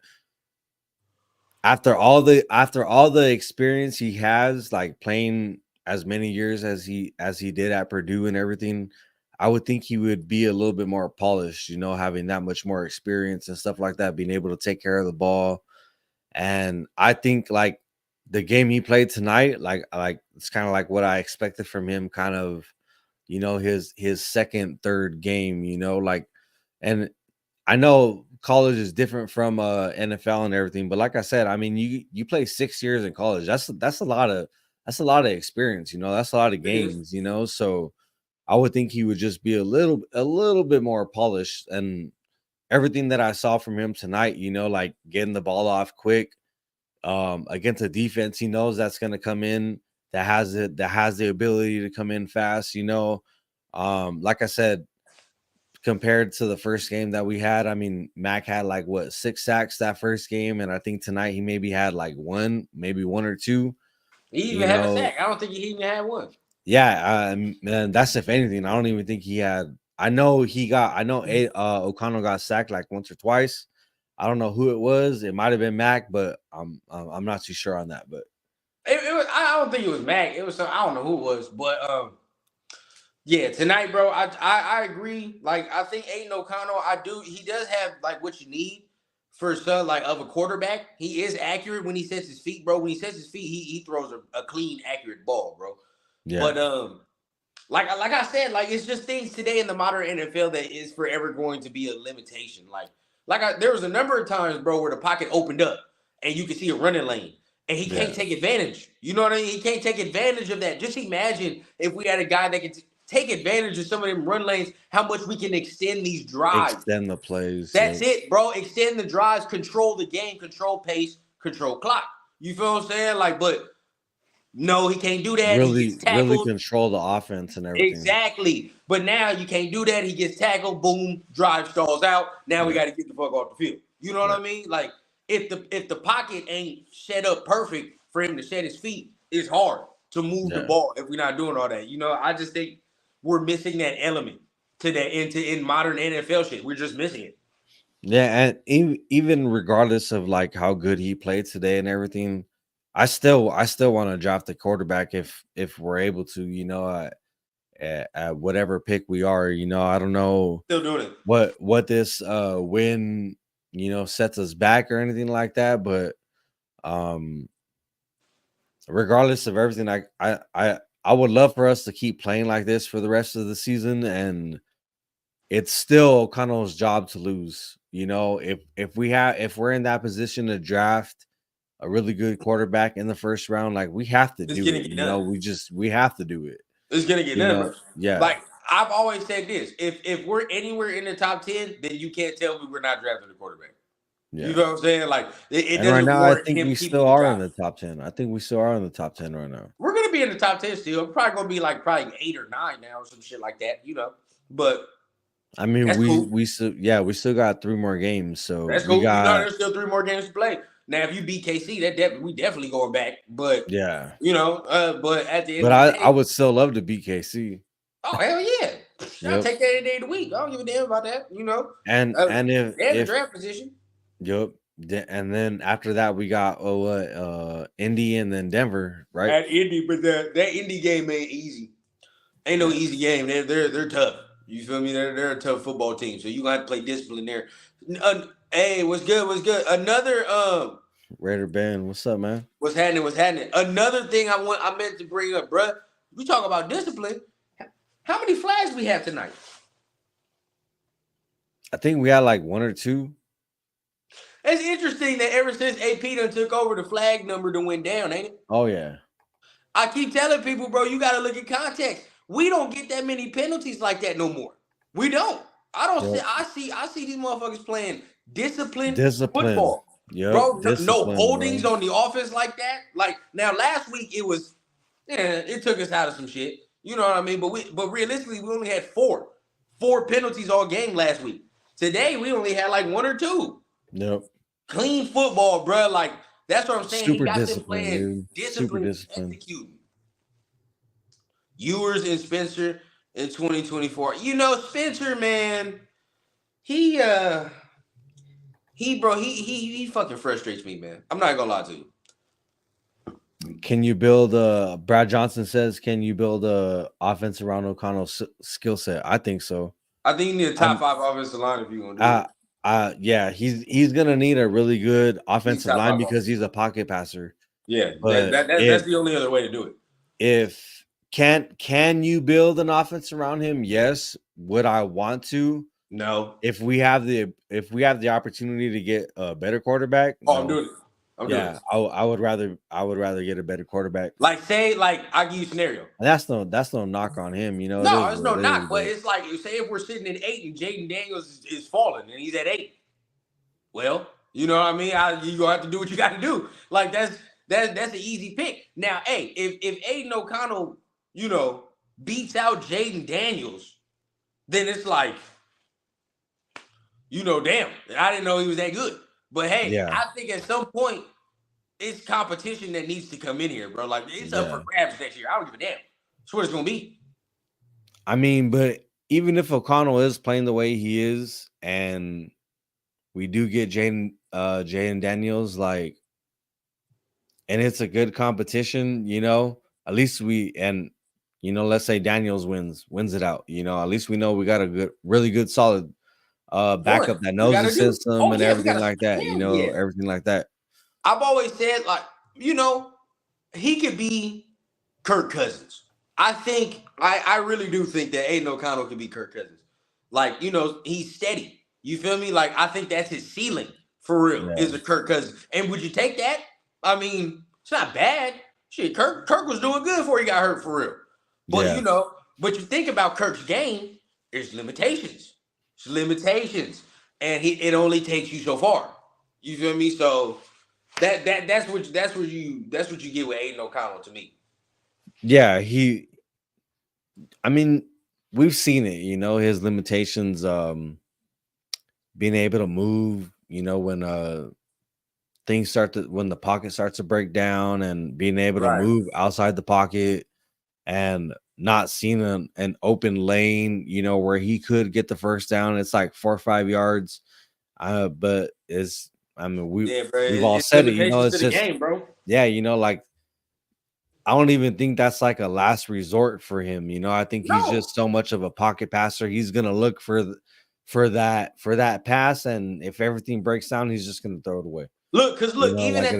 after all the experience he has, like playing as many years as he did at Purdue and everything, I would think he would be a little bit more polished, you know, having that much more experience and stuff like that, being able to take care of the ball. And I think like the game he played tonight, like it's kind of like what I expected from him, kind of, you know, his second, third game, you know, like, and I know college is different from NFL and everything, but like I said, I mean, you play 6 years in college. That's a lot of experience, you know, that's a lot of games, you know. So I would think he would just be a little bit more polished, and everything that I saw from him tonight, you know, like getting the ball off quick, against a defense he knows that's going to come in, that has the ability to come in fast, you know. Like I said, compared to the first game that we had, I mean, Mac had like 6 sacks that first game, and I think tonight he maybe had like maybe one or two. He even had a sack. I don't think he even had one. Yeah, and that's if anything. I don't even think he had. I know O'Connell got sacked like once or twice. I don't know who it was. It might have been Mac, but I'm not too sure on that. But it was. I don't think it was Mac. It was. I don't know who it was, but yeah, tonight, bro. I agree. Like I think Aiden O'Connell. He does have like what you need for some like of a quarterback. He is accurate when he sets his feet, bro. When he sets his feet, he throws a clean, accurate ball, bro. Yeah. But like I said, like it's just things today in the modern NFL that is forever going to be a limitation. There was a number of times, bro, where the pocket opened up and you could see a running lane, and he can't take advantage. You know what I mean? He can't take advantage of that. Just imagine if we had a guy that could take advantage of some of them run lanes, how much we can extend these drives. Extend the plays. That's it, bro. Extend the drives, control the game, control pace, control clock. You feel what I'm saying? Like, but no, he can't do that. Really control the offense and everything. Exactly. But now you can't do that. He gets tackled. Boom. Drive stalls out. Now we got to get the fuck off the field. You know what I mean? Like if the pocket ain't set up perfect for him to set his feet, it's hard to move the ball if we're not doing all that. You know, I just think we're missing that element to that in modern NFL shit. We're just missing it. Yeah, and even regardless of like how good he played today and everything, I still want to draft the quarterback if we're able to, you know, at whatever pick we are, you know. I don't know still doing it. What this win, you know, sets us back or anything like that, but regardless of everything, I would love for us to keep playing like this for the rest of the season, and it's still O'Connell's job to lose. You know, if we're in that position to draft a really good quarterback in the first round, like we have to do it. You know, we have to do it. It's gonna get done. Yeah. Like I've always said this: if we're anywhere in the top 10, then you can't tell me we're not drafting a quarterback. You Yeah. know what I'm saying? Like it And right doesn't now, I warrant think him we keeping still the are in job. the top 10. I think we still are in the top 10 right now. We're gonna be in the top 10 still. We're probably gonna be like probably 8 or 9 now or some shit like that, you know. But I mean, that's cool. we still yeah, we still got 3 more games. So That's we cool. You know, got there's still 3 more games to play. Now, if you beat KC, we definitely going back. But yeah. but at the end But of the I day, would still love to beat KC. oh hell yeah, I'll Yep. take that any day of the week. I don't give a damn about that. And They in the if draft position yep. And then after that we got Indy and then Denver, right? at Indy, but that Indy game ain't easy. Ain't no Yeah. easy game. They're tough. You feel me? They're a tough football team. So you gonna have to play discipline there. Hey, what's good? What's good? Another Raider Ben, what's up, man? what's happening? What's happening? Another thing I meant to bring up, bruh. We talk about discipline. How many flags we have tonight? I think we had like 1 or 2. It's interesting that ever since AP done took over, the flag number done went down, ain't it? Oh yeah. I keep telling people, bro, you got to look at context. We don't get that many penalties like that no more. We don't. I don't see. Yep. I see these motherfuckers playing disciplined Discipline. football, Yep. bro. No Discipline, holdings bro. on the offense like that. Like now, last week it took us out of some shit. You know what I mean? But realistically, we only had four penalties all game last week. Today we only had like 1 or 2. Yep. Clean football, bro. Like that's what I'm saying. He Super got them disciplined, playing dude. Super disciplined, disciplined. executing. Ewers and Spencer in 2024. You know, Spencer, man, he fucking frustrates me, man. I'm not gonna lie to you. Can you build Brad Johnson says, can you build a offense around O'Connell's skill set? I think so. I think you need a top 5 offensive line if you're gonna do it. Yeah, he's gonna need a really good offensive top line 5 because offensive he's a line. pocket passer. Yeah, But that's the only other way to do it. if can you build an offense around him? Yes. Would I want to? No. If we have the opportunity to get a better quarterback, Oh, no. I'm doing it. I'm doing it. I would rather get a better quarterback. Like I give you a scenario. And that's no knock on him, you know. It No, is it's what no it knock, is, but it's like say if we're sitting at 8 and Jaden Daniels is falling and he's at 8. Well, you know what I mean? You gonna have to do what you got to do. Like that's an easy pick. Now, hey, if Aiden O'Connell, beats out Jaden Daniels, then it's like, damn, I didn't know he was that good. But hey, yeah. I think at some point it's competition that needs to come in here, bro. Like it's up for grabs next year. I don't give a damn. That's what it's gonna be. I mean, but even if O'Connell is playing the way he is, and we do get Jaden Daniels, like, and it's a good competition, at least let's say Daniels wins it out, at least we know we got a really good, solid backup that knows the system and everything like that, everything like that. I've always said, like, he could be Kirk Cousins. I think I really do think that Aiden O'Connell could be Kirk Cousins. Like, he's steady. You feel me? Like, I think that's his ceiling for real, is a Kirk Cousins. And would you take that? I mean, it's not bad. Shit, Kirk was doing good before he got hurt for real. But but you think about Kirk's game, there's limitations. It's limitations. And it only takes you so far. You feel me? So that's what you get with Aiden O'Connell to me. Yeah, I mean, we've seen it, his limitations, being able to move, when when the pocket starts to break down, and being able to move outside the pocket and not seeing an open lane, where he could get the first down. It's like 4 or 5 yards. But we've all said it, it's just game, bro. Yeah, like, I don't even think that's like a last resort for him. I think he's just so much of a pocket passer. He's gonna look for that pass, and if everything breaks down, he's just gonna throw it away. Look, even at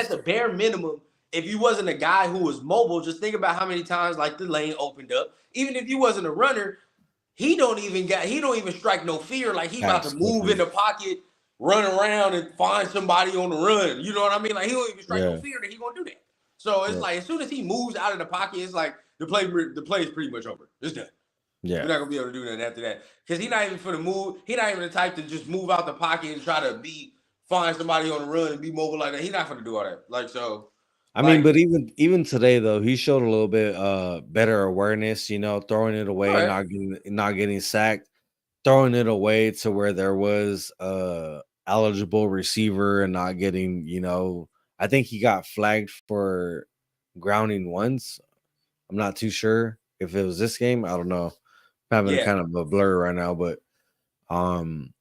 the bare minimum, if you wasn't a guy who was mobile, just think about how many times like the lane opened up. Even if you wasn't a runner, he don't even strike no fear. Like he about to move in the pocket, run around and find somebody on the run. You know what I mean? Like he don't even strike no fear that he gonna do that. So it's like as soon as he moves out of the pocket, it's like the play is pretty much over. It's done. Yeah, you're not gonna be able to do that after that because he's not even for the move. He's not even the type to just move out the pocket and try to be find somebody on the run and be mobile like that. He's not gonna do all that. Like so, I mean, like but even today though, he showed a little bit better awareness, throwing it all away, right, not getting sacked, throwing it away to where there was eligible receiver and not getting, I think he got flagged for grounding once. I'm not too sure if it was this game. I don't know. I'm having yeah, kind of a blur right now, um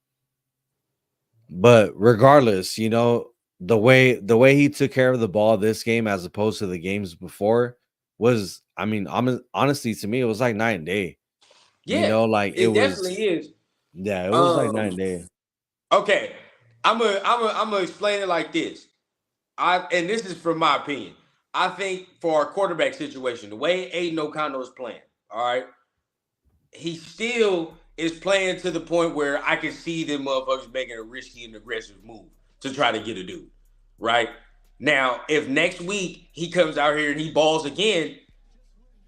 but regardless, the way he took care of the ball this game as opposed to the games before was, I mean, honestly, to me, it was like night and day. yeah, Like it it was, definitely is. yeah, it was like night Um, and day. okay, I'm gonna explain it like this. And this is from my opinion. I think for our quarterback situation, the way Aiden O'Connell is playing, all right, he still is playing to the point where I can see them motherfuckers making a risky and aggressive move to try to get a dude. Right? Now, if next week he comes out here and he balls again,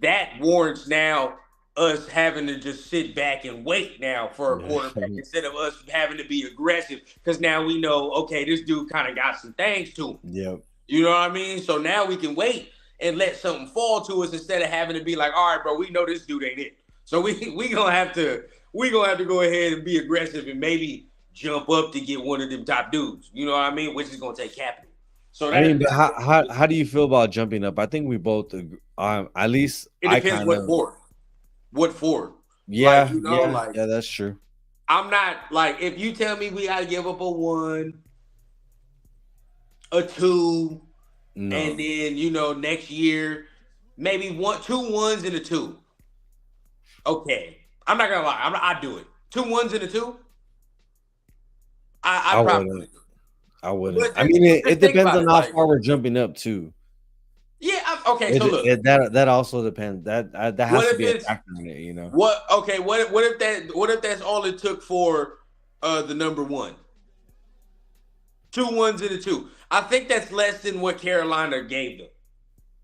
that warrants now us having to just sit back and wait now for a quarterback instead of us having to be aggressive because now we know, okay, this dude kind of got some things to him. Yep. You know what I mean? So now we can wait and let something fall to us instead of having to be like, all right, bro, we know this dude ain't it. So we gonna have to go ahead and be aggressive and maybe jump up to get one of them top dudes. You know what I mean? Which is gonna take capital. So I mean, but that's how do you feel about jumping up? I think we both agree, at least it I depends kind what of. for. What for? Like, Yeah, like yeah, that's true. I'm not like if you tell me we gotta give up a 1, a 2, No, and then next year maybe 2 1s and a 2. Okay, I'm not gonna lie, I do it. 2 1s and a 2. I I probably wouldn't. I wouldn't. But I mean, it just think depends about on it. how Like, far we're jumping up too. yeah, okay. So look, That also depends. That what has to if be a it's factor in it. what? Okay, what if that's all it took for the number 1? 2 1s and a 2. I think that's less than what Carolina gave them.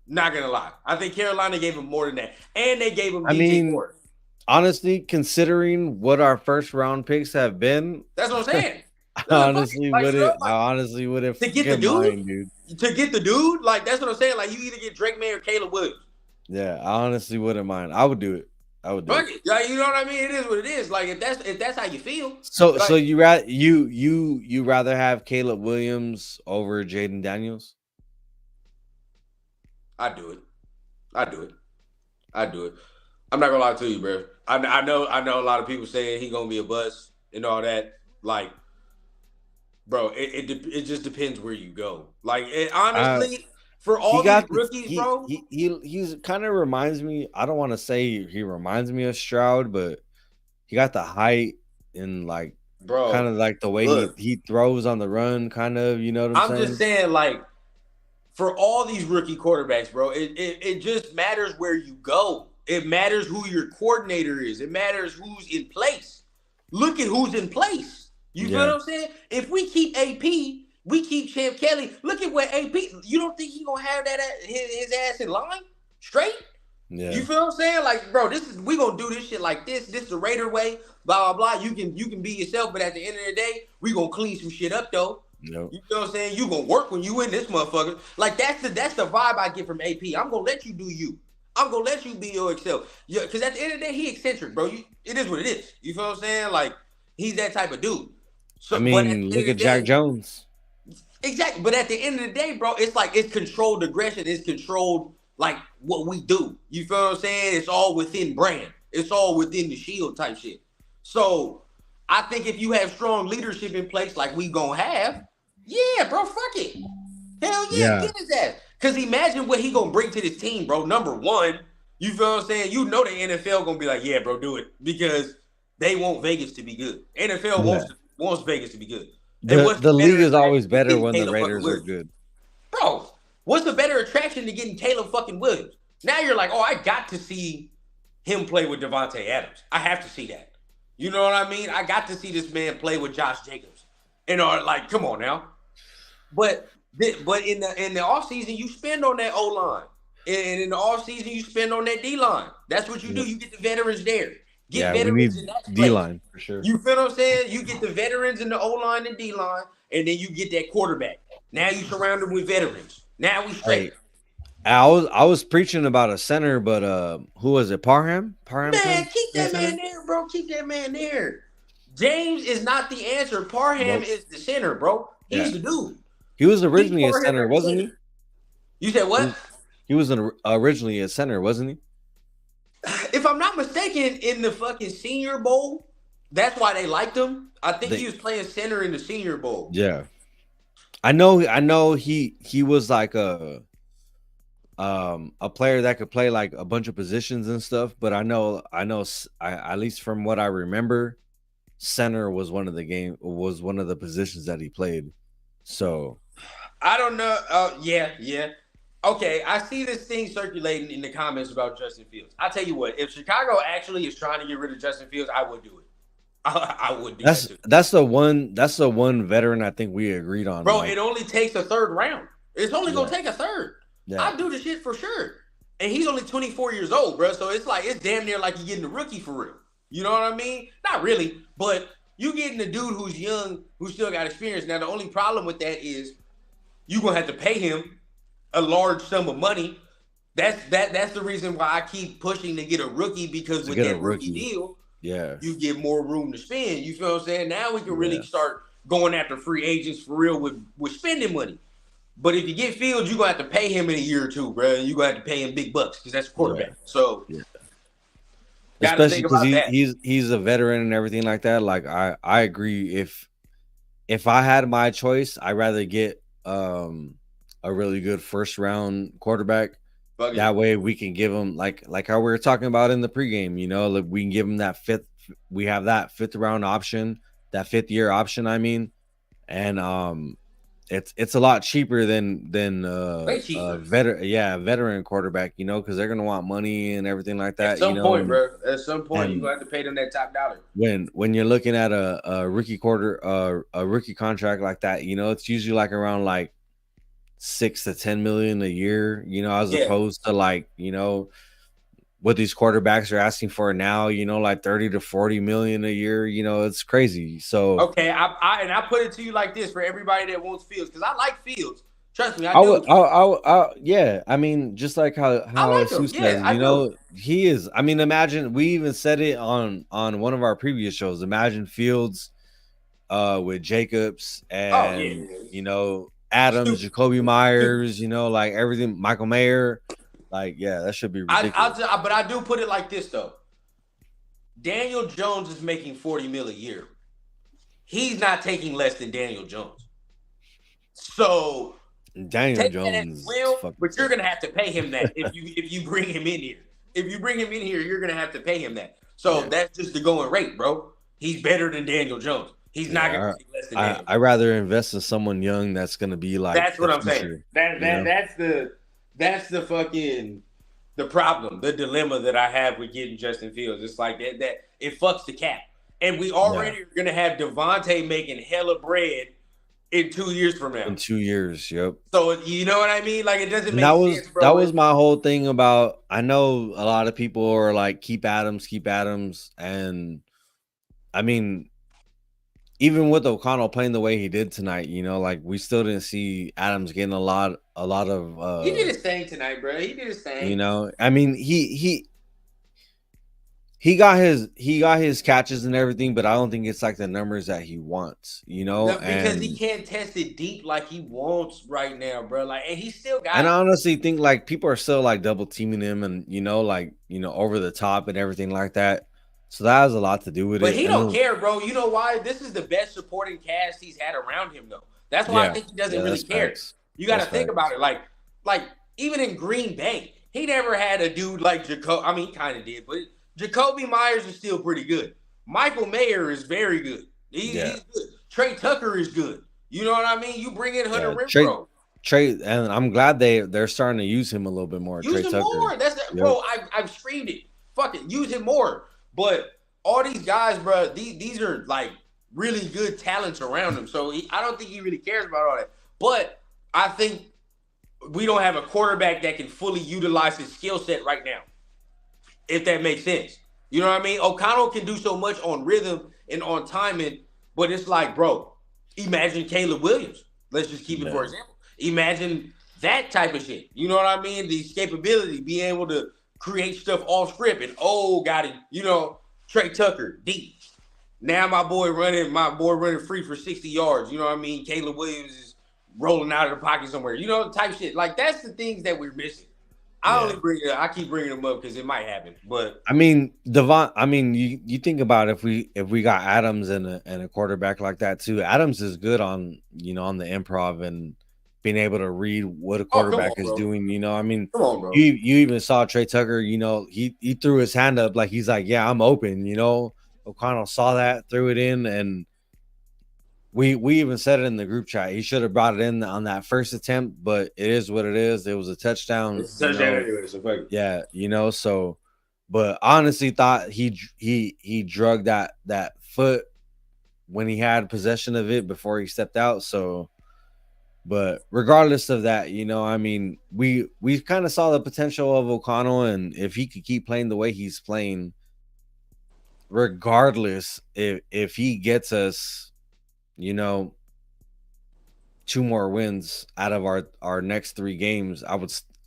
Not gonna lie, I think Carolina gave them more than that, and they gave them I DJ mean, Moore. honestly, considering what our first round picks have been, That's what I'm saying. I Fuck it. honestly Like, wouldn't. I like honestly wouldn't to get the fucking mind, dude. dude, like that's what I'm saying. Like you either get Drake May or Caleb Williams. Yeah, I honestly wouldn't mind. I would do it. I would do Fuck it. it. Like, you know what I mean? It is what it is. Like if that's how you feel. So Like you rather have Caleb Williams over Jaden Daniels? I do it. I do it. I do it. I'm not gonna lie to you, bro. I know a lot of people saying he gonna be a bust and all that. Like, bro, it just depends where you go. Like, honestly, for He all these got the rookies, bro, he's kind of reminds me. I don't want to say he reminds me of Stroud, but he got the height and like kind bro, of like the way look, he throws on the run, kind of. You know what I'm I'm just saying? saying, like, for all these rookie quarterbacks, bro, it just matters where you go. It matters who your coordinator is. It matters who's in place. Look at who's in place. You feel Yeah, what I'm saying? If we keep AP, we keep Champ Kelly. Look at what AP. You don't think he gonna have that his ass in line straight? yeah. You feel what I'm saying? Like, bro, we gonna do this shit like this. This is the Raider way. Blah blah blah. You can be yourself, but at the end of the day, we gonna clean some shit up though. Nope. You know what I'm saying? You gonna work when you in this motherfucker. Like that's the vibe I get from AP. I'm gonna let you do you. I'm gonna let you be your Excel. Yeah, because at the end of the day, he eccentric, bro. It is what it is. You feel what I'm saying? Like he's that type of dude. I So, but at mean, the end look of at the Jack day, Jones. exactly. But at the end of the day, bro, it's like it's controlled aggression. It's controlled like what we do. You feel what I'm saying? It's all within brand. It's all within the shield type shit. So I think if you have strong leadership in place, like we gonna have, yeah, bro, fuck it. Hell yeah, Yeah, get his ass. Because imagine what he gonna bring to this team, bro. Number one, you feel what I'm saying? You know the NFL gonna be like, yeah, bro, do it. Because they want Vegas to be good. NFL yeah. wants Vegas to be good. And The what's the the better league is attraction always than better getting when the Caleb fucking Raiders are Williams? good. Bro, what's the better attraction to getting Caleb fucking Williams? Now you're like, oh, I got to see him play with Devontae Adams. I have to see that. You know what I mean? I got to see this man play with Josh Jacobs. And like, come on now. But in the offseason, you spend on that O line. And in the offseason, you spend on that D line. That's what you do. Yep. You get the veterans there. Get we need veterans in that D place. line for sure. You feel what I'm saying? You get the veterans in the O line and D line, and then you get that quarterback. Now you surround them with veterans. Now we straight. Hey, I was preaching about a center, but who was it? Parham? Parham Man, Tim? keep that man there, bro. Keep that man there. James is not the answer. Parham Nope. is the center, bro. Yeah. He's the dude. He was Keep originally a Parham center, at the wasn't center. he? You said what? He was originally a center, wasn't he? If I'm not mistaken, in the fucking Senior Bowl, that's why they liked him. I think he was playing center in the Senior Bowl. Yeah. I know he was like a player that could play like a bunch of positions and stuff, but I know at least from what I remember, center was one of the positions that he played. So I don't know. Yeah. Okay, I see this thing circulating in the comments about Justin Fields. I tell you what, if Chicago actually is trying to get rid of Justin Fields, I would do it. I would do that too. That's the one veteran I think we agreed on. Bro, it only takes a third round. It's only gonna take a third. Yeah. I'd do the shit for sure. And he's only 24 years old, bro. So it's like it's damn near like you're getting a rookie for real. You know what I mean? Not really, but you getting a dude who's young, who still got experience. Now the only problem with that is you're gonna have to pay him a large sum of money. That's the reason why I keep pushing to get a rookie, because with that rookie deal, you get more room to spend. You feel what I'm saying? Now we can really start going after free agents for real with spending money. But if you get Fields, you're gonna have to pay him in a year or two, bro. You're gonna have to pay him big bucks because that's a quarterback. So especially because he's a veteran and everything like that. Like I agree. If I had my choice, I'd rather get a really good first round quarterback. That way we can give him like how we were talking about in the pregame, like we can give him that we have that fifth round option, that 5th year option, I mean. And it's a lot cheaper than a veteran quarterback, because they're gonna want money and everything like that. At some point, bro. At some point, you're gonna have to pay them that top dollar. When you're looking at a rookie a rookie contract like that, it's usually like around like 6 to 10 million a year, as opposed to like, what these quarterbacks are asking for now, like 30 to 40 million a year, it's crazy. So okay, I put it to you like this for everybody that wants Fields, because I like Fields. Trust me, I do. Yeah. I mean, just like how like Sue says, he is. I mean, imagine, we even said it on one of our previous shows. Imagine Fields with Jacobs and Adams, Jacoby Myers, like everything, Michael Mayer. Like, that should be ridiculous. But I do put it like this though. Daniel Jones is making 40 mil a year. He's not taking less than Daniel Jones. So Daniel Jones, but you're gonna have to pay him that if you bring him in here. If you bring him in here, you're gonna have to pay him that. So that's just the going rate, bro. He's better than Daniel Jones. He's not gonna take less than Daniel. I'd rather invest in someone young that's gonna be like. That's what I'm saying. That's the fucking the problem, the dilemma that I have with getting Justin Fields. It's like that it fucks the cap. And we already are gonna have Devontae making hella bread in 2 years from now. In 2 years, yep. So you know what I mean? Like, it doesn't make sense, bro. That was my whole thing about. I know a lot of people are like, keep Adams, and I mean, even with O'Connell playing the way he did tonight, like we still didn't see Adams getting a lot of. He did his thing tonight, bro. He did his thing. I mean, he got his catches and everything, but I don't think it's like the numbers that he wants, because he can't test it deep like he wants right now, bro. Like, and he still got. And I honestly think like people are still like double teaming him, and over the top and everything like that. So that has a lot to do with it. But he don't care, bro. You know why? This is the best supporting cast he's had around him, though. That's why I think he doesn't really care. You got to think about it. Like even in Green Bay, he never had a dude like Jacoby. I mean, he kind of did, but Jacoby Myers is still pretty good. Michael Mayer is very good. He's good. Trey Tucker is good. You know what I mean? You bring in Hunter Renfrow. Trey, and I'm glad they're starting to use him a little bit more. Use him more. Bro. I've screamed it. Fuck it. Use him more. But all these guys, bro, these are like really good talents around him. So I don't think he really cares about all that. But I think we don't have a quarterback that can fully utilize his skill set right now, if that makes sense. You know what I mean? O'Connell can do so much on rhythm and on timing, but it's like, bro, imagine Caleb Williams. Let's just keep it for example. Imagine that type of shit. You know what I mean? The escapability, being able to create stuff off script, and got it. You know, Trey Tucker, deep. Now my boy running free for 60 yards. You know what I mean? Caleb Williams is rolling out of the pocket somewhere. You know, type shit. Like, that's the things that we're missing. I keep bringing them up because it might happen. But I mean, Devon. I mean, you think about if we got Adams and a quarterback like that too. Adams is good on on the improv and being able to read what a quarterback is doing. You know, I mean, come on, bro. You even saw Trey Tucker. You know, he threw his hand up like he's like, yeah, I'm open. You know, O'Connell saw that, threw it in, and we even said it in the group chat. He should have brought it in on that first attempt, but it is what it is. It was a touchdown. It's a touchdown anyway, so yeah, you know, so. But honestly, thought he drug that foot when he had possession of it before he stepped out. So, but regardless of that, you know, I mean, we kind of saw the potential of O'Connell, and if he could keep playing the way he's playing, regardless if he gets us, you know, 2 more wins out of our next 3 games,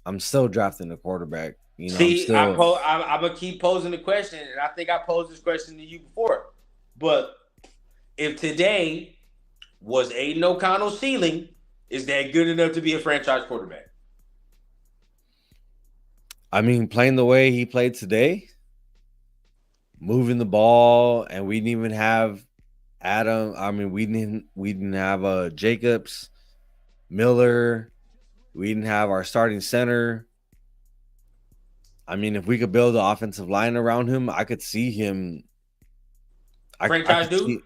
I'm still drafting a quarterback. You know, see, I'm gonna keep posing the question, and I think I posed this question to you before. But if today was Aiden O'Connell's ceiling, is that good enough to be a franchise quarterback? I mean, playing the way he played today, moving the ball, and we didn't even have Adam. I mean, we didn't have Jacobs, Miller. We didn't have our starting center. I mean, if we could build an offensive line around him, I could see him. Franchise dude.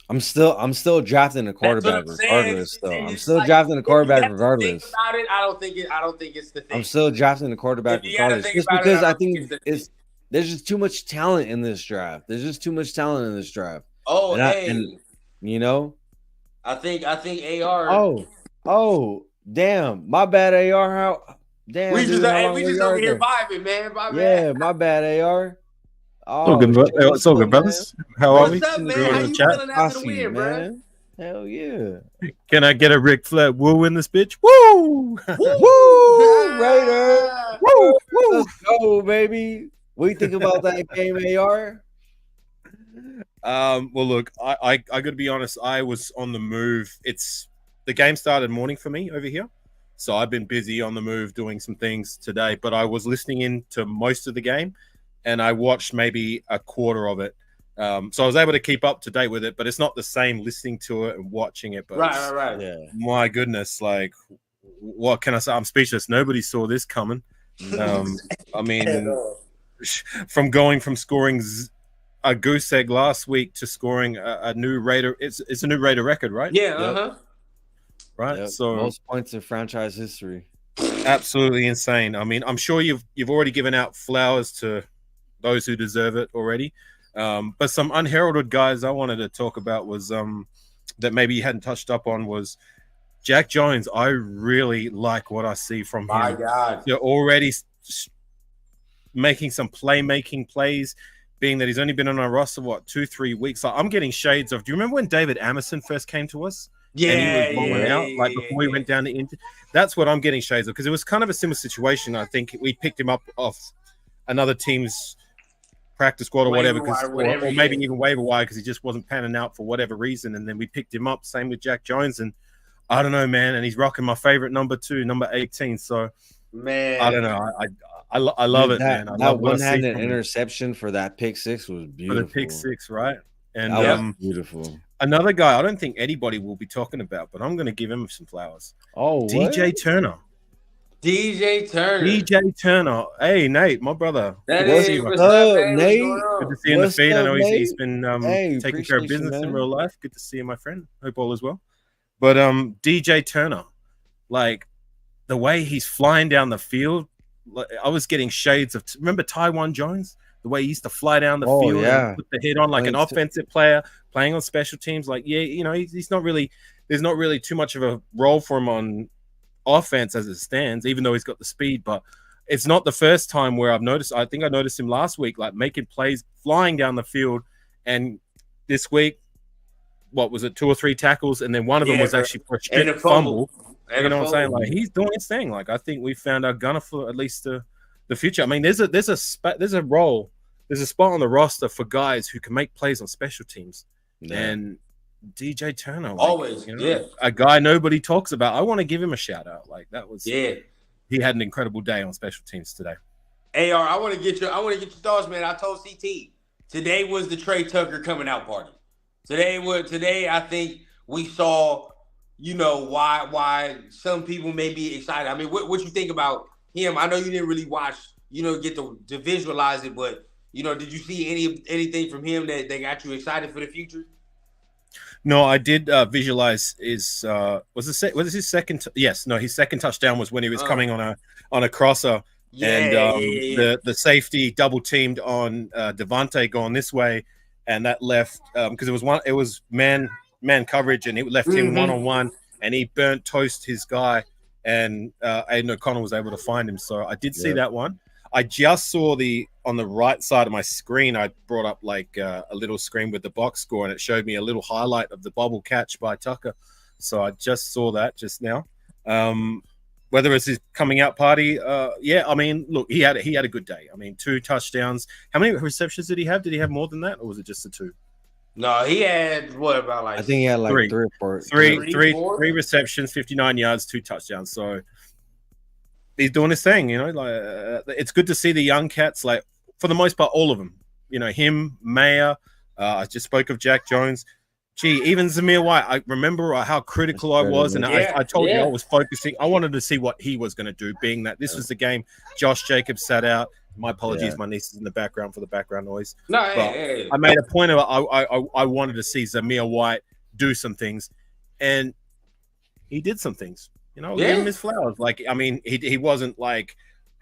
I'm still drafting a quarterback regardless. Though I'm still drafting a quarterback regardless. Think about it. I don't think it's the thing. I'm still drafting a quarterback regardless, just because I think there's just too much talent in this draft. There's just too much talent in this draft. Oh, and you know, I think AR. Oh, damn, my bad, AR. How? Damn, we just over here vibing, man. My bad, AR. Oh, it's all good, brothers. How are we? What's up, man? How you feeling after the win, man? Hell yeah! Can I get a Ric Flair woo in this bitch? Woo! Woo! Raider! Woo! Let's go, baby. What do you think about that game, AR? Well, look, I got to be honest. I was on the move. The game started morning for me over here, so I've been busy on the move doing some things today. But I was listening in to most of the game, and I watched maybe a quarter of it. So I was able to keep up to date with it, but it's not the same listening to it and watching it. But right. Yeah. My goodness, like, what can I say? I'm speechless. Nobody saw this coming. I mean, from scoring a goose egg last week to scoring a new Raider. It's a new Raider record, right? Yeah. Right. Yep. So most points in franchise history. Absolutely insane. I mean, I'm sure you've already given out flowers to those who deserve it already. But some unheralded guys I wanted to talk about was that maybe you hadn't touched up on was Jack Jones. I really like what I see from him. My God. They're already making some playmaking plays, being that he's only been on our roster, 2-3 weeks. Like, I'm getting shades of, do you remember when David Amerson first came to us? Yeah, and he was rolling out, like before we went down to Inter. That's what I'm getting shades of, because it was kind of a similar situation. I think we picked him up off another team's practice squad or whatever, or maybe even waiver wire, because he just wasn't panning out for whatever reason. And then we picked him up. Same with Jack Jones, and I don't know, man. And he's rocking my favorite number 2, number 18. So, man, I don't know. I love it, man. That one-handed interception for that pick 6 was beautiful. For the pick 6, right? And that was beautiful. Another guy I don't think anybody will be talking about, but I'm going to give him some flowers. Oh, DJ Turner. DJ Turner. Hey, Nate, my brother. That good is, to see you, what's up, Nate? Good to see you in the feed. I know he's been taking care of business in real life. Good to see you, my friend. Hope all is well. But DJ Turner, like the way he's flying down the field, like, I was getting shades of. Remember Taiwan Jones? The way he used to fly down the field and put the head on like an offensive player, playing on special teams. Like, yeah, you know, he's not really. There's not really too much of a role for him on offense as it stands, even though he's got the speed. But it's not the first time where I've noticed. I think I noticed him last week, like making plays, flying down the field, and this week, what was it, 2 or 3 tackles, and then one of them was actually for a strict fumble. You know what I'm saying? Like, he's doing his thing. Like, I think we found our gunner for at least the future. I mean, there's a spot on the roster for guys who can make plays on special teams, and DJ Turner, like, always, a guy nobody talks about. I want to give him a shout out. Like, that was, he had an incredible day on special teams today. AR, I want to get your thoughts, man. I told CT today was the Trey Tucker coming out party. Today I think we saw, why some people may be excited. I mean, what you think about him? I know you didn't really watch, get to visualize it, but did you see anything from him that got you excited for the future? No, I did visualize his was his second? Yes, no, his second touchdown was when he was coming on a crosser, the safety double teamed on Devontae going this way, and that left because it was man coverage, and it left him 1-on-1, and he burnt toast his guy, and Aiden O'Connell was able to find him. So I did see that one. I just saw on the right side of my screen, I brought up like a little screen with the box score, and it showed me a little highlight of the bubble catch by Tucker. So I just saw that just now. Whether it's his coming out party, I mean, look, he had a good day. I mean, 2 touchdowns. How many receptions did he have? Did he have more than that, or was it just the 2? No, he had I think he had like 3 or 4. 3 receptions, 59 yards, 2 touchdowns. So he's doing his thing, it's good to see the young cats, like, for the most part, all of them, him, Mayer. I just spoke of Jack Jones. Gee, even Zamir White. I remember how critical I was, and I told you I was focusing. I wanted to see what he was going to do, being that this was the game Josh Jacobs sat out. My apologies, my niece is in the background for the background noise. No, I made a point of I wanted to see Zamir White do some things, and he did some things. Give him his flowers. Like, I mean, he wasn't like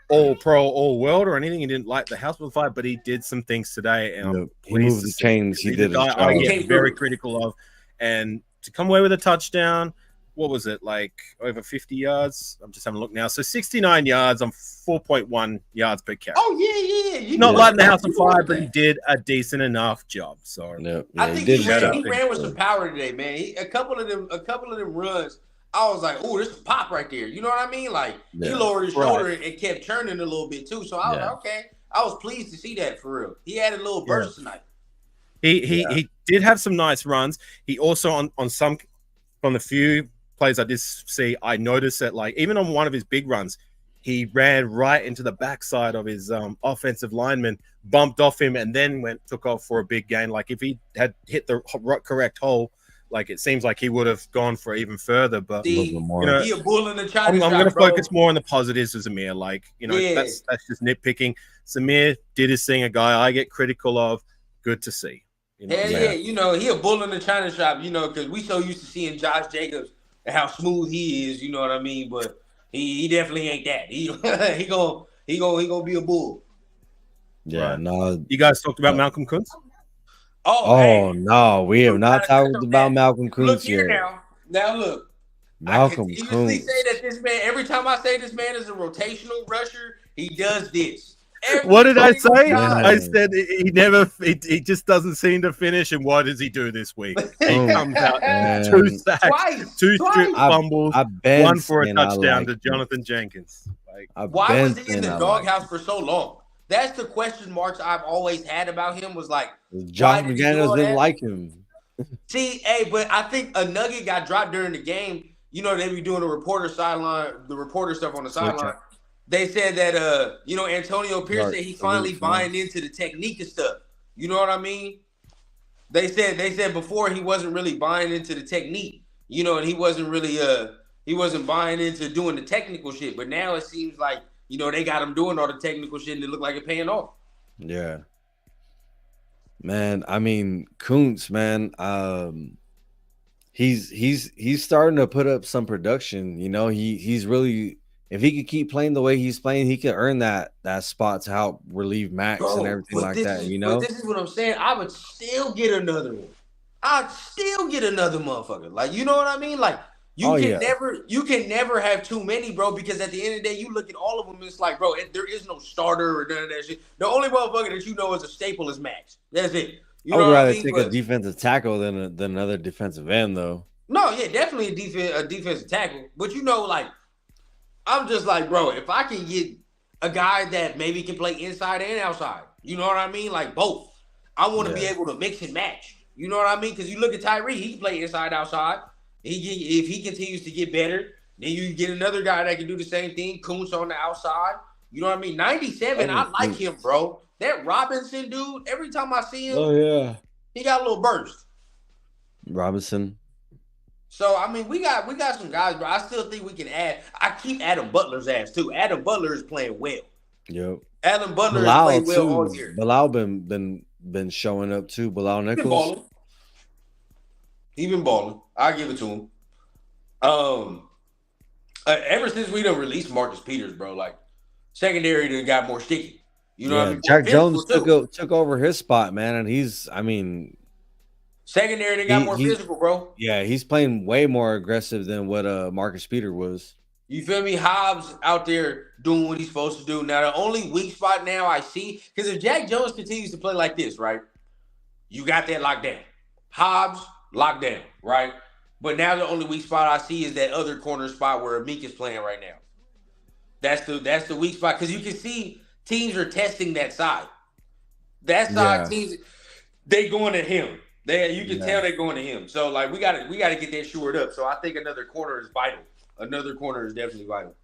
all pro, all world or anything. He didn't light the house with fire, but he did some things today. And he moved the chains. He did. I get very critical of, and to come away with a touchdown. What was it, like over 50 yards? I'm just having a look now. So 69 yards on 4.1 yards per carry. Oh yeah. Not lighting the house on fire, but he did a decent enough job. So I think he ran with some power today, man. A couple of them runs, I was like, "Oh, this is pop right there." You know what I mean? Like, he lowered his shoulder and kept turning a little bit too. So I was like, okay. I was pleased to see that for real. He had a little burst tonight. He did have some nice runs. He also on some from the few plays I did see, I noticed that, like, even on one of his big runs, he ran right into the backside of his offensive lineman, bumped off him, and then took off for a big gain. Like, if he had hit the correct hole, like, it seems like he would have gone for even further. But he a bull in the China I'm going to focus more on the positives of Zamir. Like, that's just nitpicking. Zamir did his thing. A guy I get critical of. Good to see. He a bull in the China shop. Because we so used to seeing Josh Jacobs and how smooth he is. You know what I mean? But he definitely ain't that. He gonna be a bull. Yeah. Right. No. You guys talked about Malcolm Kuntz? No, we have not talked about Malcolm Kuntz yet. Now look, Malcolm Kuntz. Usually say that this man. Every time I say this man is a rotational rusher, he does this. What did I say? I said he just doesn't seem to finish. And what does he do this week? He comes out 2 sacks, 2 strip fumbles, 1 for a touchdown to Jonathan Jenkins. Why was he in the doghouse for so long? That's the question marks I've always had about him. Was like, Josh McDaniels didn't like him. See, but I think a nugget got dropped during the game. They be doing the reporter stuff on the sideline. They said that Antonio Pierce said he finally buying into the technique and stuff. You know what I mean? They said before he wasn't really buying into the technique, and he wasn't really buying into doing the technical shit. But now it seems like, they got him doing all the technical shit and it looked like it paying off. Yeah. Man, I mean, Kuntz, man, he's starting to put up some production. He's really, if he could keep playing the way he's playing, he could earn that spot to help relieve Max and everything like that. But this is what I'm saying. I would still get another one. I'd still get another motherfucker. Like, you know what I mean? Like, You can never have too many, bro, because at the end of the day, you look at all of them, it's like, bro, there is no starter or none of that shit. The only motherfucker that you know is a staple is Max. That's it. I would rather take a defensive tackle than another defensive end, though. No, yeah, definitely a defensive tackle. But like, I'm just like, bro, if I can get a guy that maybe can play inside and outside, you know what I mean? Like both. I want to be able to mix and match. You know what I mean? Because you look at Tyree, he can play inside, outside. If he continues to get better, then you get another guy that can do the same thing. Kuntz on the outside. You know what I mean? 97, I like him, bro. That Robinson dude, every time I see him, he got a little burst. Robinson. So I mean, we got some guys, bro. I still think we can add. I keep Adam Butler's ass too. Adam Butler is playing well. Yep. Adam Butler is playing well all year. Bilal been showing up too. Bilal Nichols. He been balling. I give it to him. Ever since we done released Marcus Peters, bro, like secondary done got more sticky. You know what I mean? Jack Jones took over his spot, man, and secondary they got more physical, bro. Yeah, he's playing way more aggressive than what Marcus Peters was. You feel me? Hobbs out there doing what he's supposed to do. Now, the only weak spot now I see, because if Jack Jones continues to play like this, right, you got that locked down. Hobbs, locked down, right? But now the only weak spot I see is that other corner spot where Meek is playing right now. That's the weak spot, because you can see teams are testing that side. That side teams, they going to him. You can tell they're going to him. So like we gotta get that shored up. So I think another corner is vital. Another corner is definitely vital.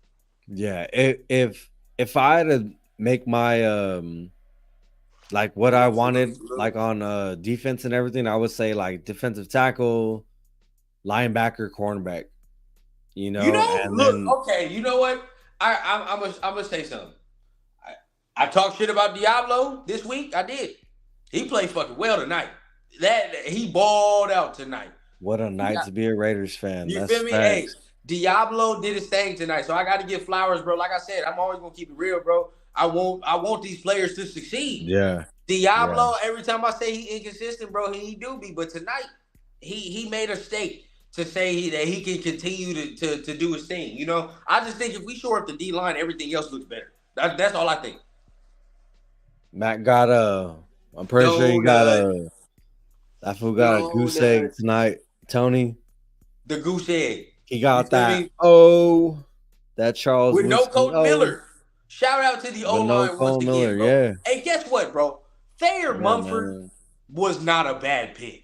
Yeah, if I had to make my like what I wanted, like on defense and everything, I would say like defensive tackle, linebacker, cornerback. You know, okay. You know what? I'm gonna say something. I talked shit about Diablo this week. I did. He played fucking well tonight. He balled out tonight. What a night to be a Raiders fan. You feel me? Hey, Diablo did his thing tonight, so I got to give flowers, bro. Like I said, I'm always gonna keep it real, bro. I want these players to succeed. Yeah. Diablo, every time I say he inconsistent, bro, he do be. But tonight, he made a stake to say that he can continue to do his thing. You know, I just think if we shore up the D line, everything else looks better. That's all I think. Matt got I'm pretty sure he got that fool got a goose egg tonight, Tony. The goose egg. He got that. Oh, that Charles with no Colton Miller. Shout out to the O-line once again, bro. Yeah. Hey, guess what, bro? Thayer Munford was not a bad pick.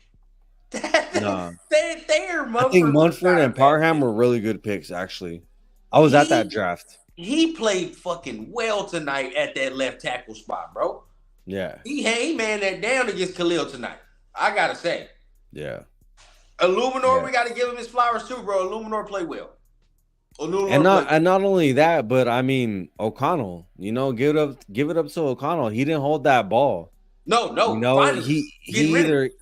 No. Thayer Munford. I think Munford and Parham were really good picks, actually. I was at that draft. He played fucking well tonight at that left tackle spot, bro. Yeah. He manned that down against Khalil tonight. I gotta say. Yeah. Illuminor, we gotta give him his flowers too, bro. Illuminor played well. And not only that, but I mean O'Connell, you know, give it up to O'Connell. He didn't hold that ball. No, you know, he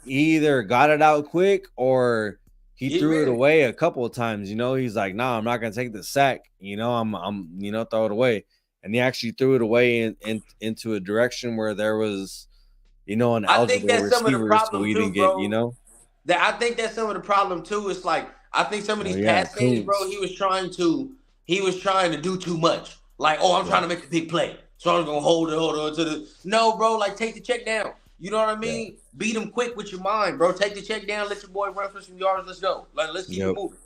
either got it out quick or he threw it away a couple of times. You know, he's like, "Nah, I'm not gonna take the sack. You know, I'm you know, throw it away." And he actually threw it away into a direction where there was, you know, an eligible receiver, so we didn't get, you know. I think that's some of the problem too. It's like I think some of these pass games, bro, he was trying to do too much. Like, I'm trying to make a big play, so I'm gonna hold on to the. No, bro, like take the check down. You know what I mean? Yeah. Beat him quick with your mind, bro. Take the check down. Let your boy run for some yards. Let's go. Like, let's keep it moving.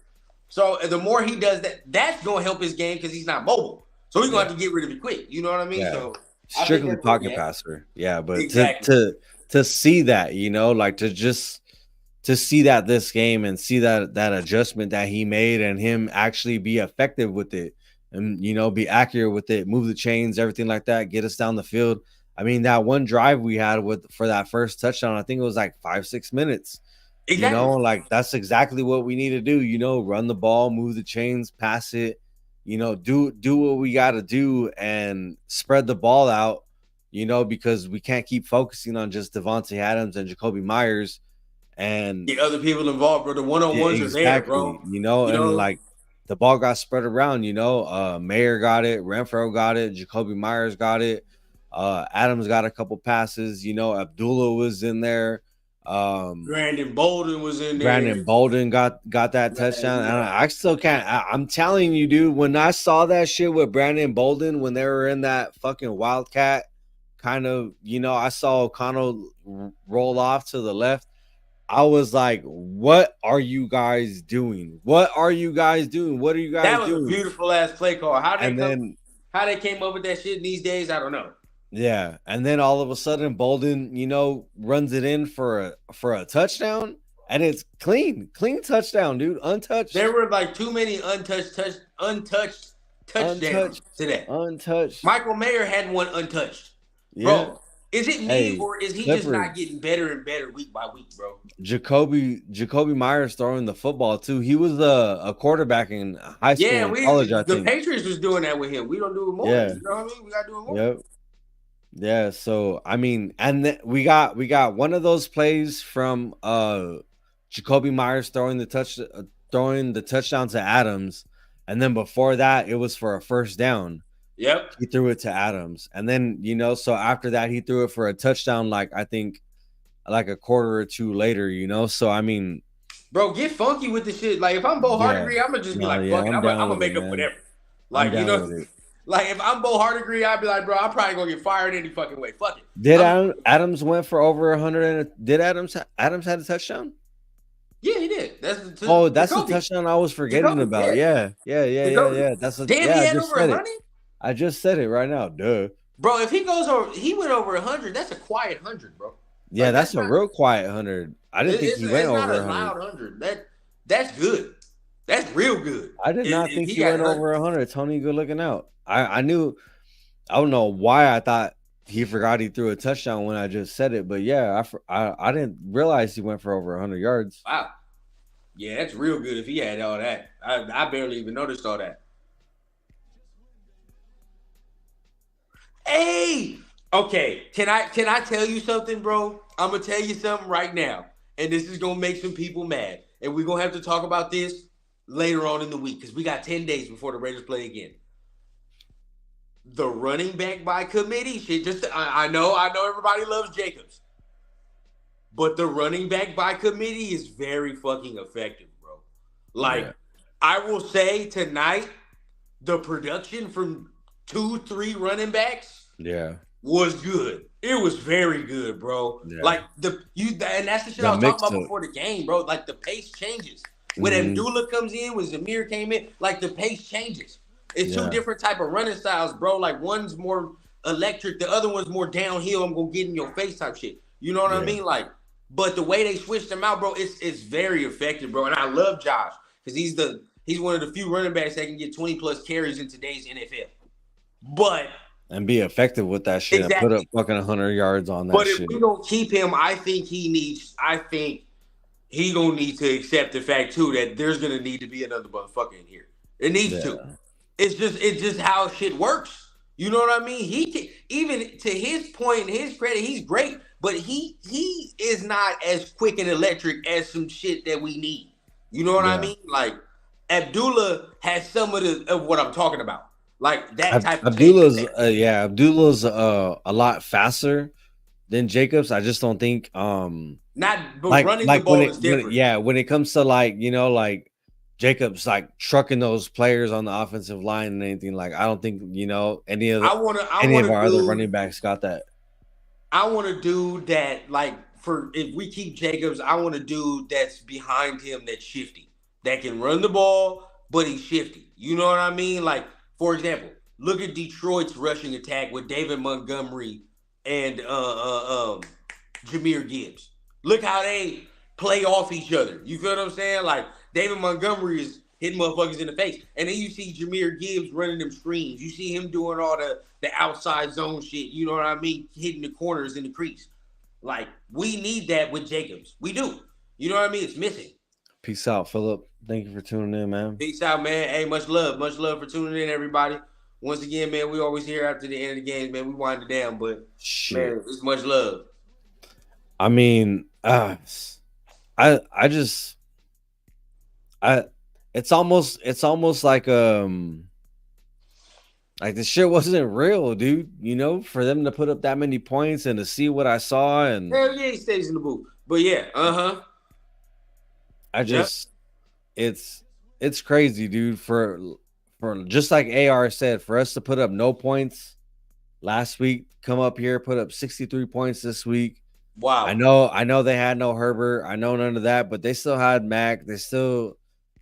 So the more he does that, that's gonna help his game because he's not mobile. So he's gonna have to get rid of it quick. You know what I mean? Yeah. So strictly pocket passer. Yeah, but exactly. to see that, you know, like to see that this game and see that adjustment that he made and him actually be effective with it and, you know, be accurate with it, move the chains, everything like that, get us down the field. I mean, that one drive we had for that first touchdown, I think it was like 5-6 minutes. Exactly. You know, like that's exactly what we need to do, you know, run the ball, move the chains, pass it, you know, do what we got to do and spread the ball out, you know, because we can't keep focusing on just Devontae Adams and Jacoby Myers and get other people involved, bro. The one-on-ones are there, bro. You know, and like the ball got spread around, you know, Mayer got it, Renfro got it, Jacoby Myers got it, Adams got a couple passes, you know, Abdullah was in there, Brandon Bolden was in there. Brandon Bolden got that touchdown. And I still can't. I'm telling you, dude, when I saw that shit with Brandon Bolden, when they were in that fucking Wildcat kind of, I saw O'Connell roll off to the left. I was like, what are you guys doing? What are you guys doing? What are you guys doing? That was a beautiful ass play call. How they came up with that shit these days, I don't know. Yeah, and then all of a sudden Bolden, runs it in for a touchdown, and it's clean touchdown, dude, untouched. There were like too many untouched touchdowns today. Untouched. Michael Mayer had one untouched. Yeah. Bro, is it me or is he just not getting better and better week by week, bro? Jacoby Myers throwing the football too. He was a quarterback in high school and college. I think the Patriots was doing that with him. We don't do it more. Yeah. You know what I mean? We gotta do it more. Yep. Yeah, so I mean, and we got one of those plays from Jacoby Myers throwing the touchdown to Adams, and then before that it was for a first down. Yep. He threw it to Adams, and then so after that he threw it for a touchdown. Like I think, like a quarter or two later. So I mean, bro, get funky with the shit. Like if I'm Bo Hardegree, I'm gonna just be like, fuck it, I'm gonna make up whatever. Like like if I'm Bo Hardegree, I'd be like, bro, I'm probably gonna get fired any fucking way. Fuck it. Did Adams went for over 100? Did Adams had a touchdown? Yeah, he did. That's the touchdown I was forgetting about. Yeah. That's he had over 100. I just said it right now. Duh. Bro, if he went over 100. That's a quiet 100, bro. Yeah, like, that's a real quiet 100. I didn't think he went over 100. It's not a loud 100. That's good. That's real good. I did not think he went over 100. Tony, good looking out. I knew. I don't know why I thought he forgot he threw a touchdown when I just said it, but yeah, I didn't realize he went for over 100 yards. Wow. Yeah, that's real good if he had all that. I barely even noticed all that. Hey, okay. Can I tell you something, bro? I'm gonna tell you something right now, and this is gonna make some people mad, and we're gonna have to talk about this later on in the week because we got 10 days before the Raiders play again. The running back by committee shit. I know everybody loves Jacobs, but the running back by committee is very fucking effective, bro. Like, yeah. I will say tonight, the production from 2-3 running backs, was good. It was very good, bro. Yeah. Like and that's the shit I was talking about before the game, bro. Like the pace changes when Abdullah comes in, when Zamir came in. Like the pace changes. It's two different type of running styles, bro. Like one's more electric, the other one's more downhill. I'm gonna get in your face type shit. You know what I mean? Like, but the way they switched them out, bro, it's very effective, bro. And I love Josh because he's one of the few running backs that can get 20+ carries in today's NFL. And be effective with that shit. Exactly. And put up fucking 100 yards on that shit. But if we don't keep him, I think he gonna need to accept the fact too that there's gonna need to be another motherfucker in here. It needs to. It's just how shit works. You know what I mean? He can, even to his point and his credit, he's great, but he is not as quick and electric as some shit that we need. You know what I mean? Like Abdullah has some of what I'm talking about. Like that type of Abdullah's Abdullah's a lot faster than Jacobs. I just don't think running the ball is different. When it comes to like Jacobs like trucking those players on the offensive line and anything, like I don't think any of our other running backs got that. I want to do that, like if we keep Jacobs, I want a dude that's behind him that's shifty, that can run the ball, but he's shifty. You know what I mean? Like, for example, look at Detroit's rushing attack with David Montgomery and Jahmyr Gibbs. Look how they play off each other. You feel what I'm saying? Like, David Montgomery is hitting motherfuckers in the face. And then you see Jahmyr Gibbs running them screens. You see him doing all the outside zone shit. You know what I mean? Hitting the corners in the crease. Like, we need that with Jacobs. We do. You know what I mean? It's missing. Peace out, Philip. Thank you for tuning in, man. Peace out, man. Hey, much love. Much love for tuning in, everybody. Once again, man, we always here after the end of the game, man. We wind it down, but man, it's much love. I mean, it's almost like the shit wasn't real, dude. You know, for them to put up that many points and to see what I saw, and hell yeah, he stays in the booth. But yeah, I just it's crazy, dude. For just like AR said, for us to put up no points last week, come up here, put up 63 points this week. Wow. I know they had no Herbert. I know none of that, but they still had Mac. They still,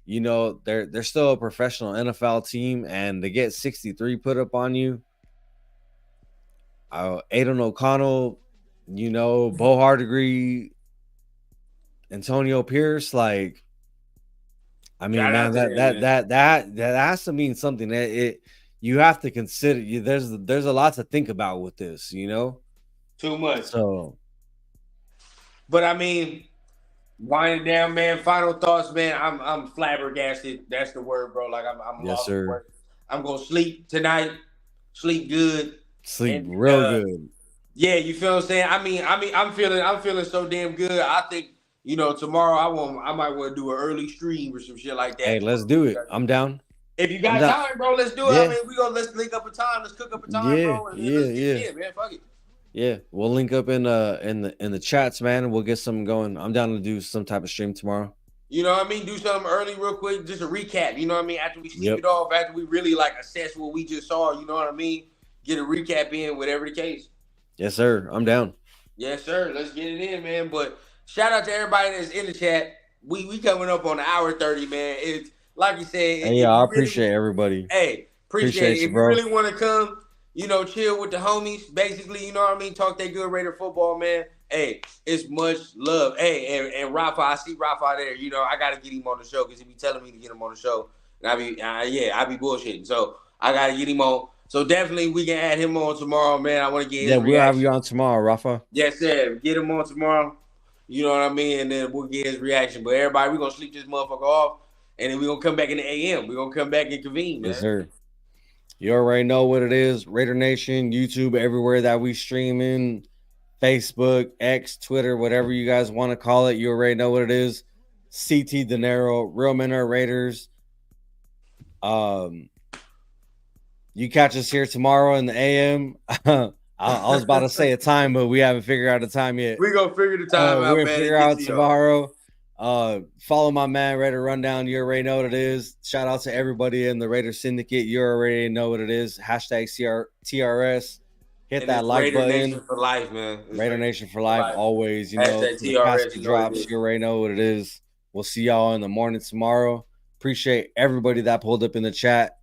they're still a professional NFL team, and to get 63 put up on you. Aiden O'Connell, Bo Hardegree, Antonio Pierce, like, I mean, man, that has to mean something. You have to consider. There's a lot to think about with this, Too much. So, but I mean, winding down, man. Final thoughts, man. I'm flabbergasted. That's the word, bro. Like I'm yes, lost sir. for words. I'm gonna sleep tonight. Sleep good. Sleep real good. Yeah, you feel what I'm saying? I mean, I'm feeling so damn good. I think tomorrow I might want to do an early stream or some shit like that. Hey, let's do it. I'm down. If you got time, bro, let's do it. Yeah. I mean, let's link up a time. Let's cook up a time, bro. And let's get in, man. Fuck it. Yeah, we'll link up in the chats, man, and we'll get something going. I'm down to do some type of stream tomorrow. You know what I mean? Do something early real quick, just a recap. You know what I mean? After we sleep it off, after we really like assess what we just saw, you know what I mean? Get a recap in, whatever the case. Yes, sir. I'm down. Yes, sir. Let's get it in, man. But shout out to everybody that's in the chat. We coming up on the hour 30, man. It's like you said. Hey, I appreciate everybody. Hey, appreciate it. If you really want to come, chill with the homies, basically, you know what I mean? Talk that good Raider football, man. Hey, it's much love. Hey, and Rafa, I see Rafa there. I got to get him on the show because he be telling me to get him on the show. And I be bullshitting. So I got to get him on. So definitely we can add him on tomorrow, man. I want to get his reaction. We'll have you on tomorrow, Rafa. Yes, sir. Get him on tomorrow. You know what I mean? And then we'll get his reaction. But everybody, we're going to sleep this motherfucker off. And then we're going to come back in the AM. We're going to come back and convene, man. Yes, sir. You already know what it is. Raider Nation, YouTube, everywhere that we stream in. Facebook, X, Twitter, whatever you guys want to call it. You already know what it is. CT Denero, Real Men Are Raiders. You catch us here tomorrow in the AM. I was about to say a time, but we haven't figured out a time yet. We're going to figure the time out, man. We're going to figure out tomorrow. Follow my man, Raider Rundown. You already know what it is. Shout out to everybody in the Raider Syndicate. You already know what it is. Hashtag TRS. Hit that like button. Raider Nation for life, man. Raider Nation for life, always. Hashtag TRS. Drops. You already know what it is. We'll see y'all in the morning tomorrow. Appreciate everybody that pulled up in the chat.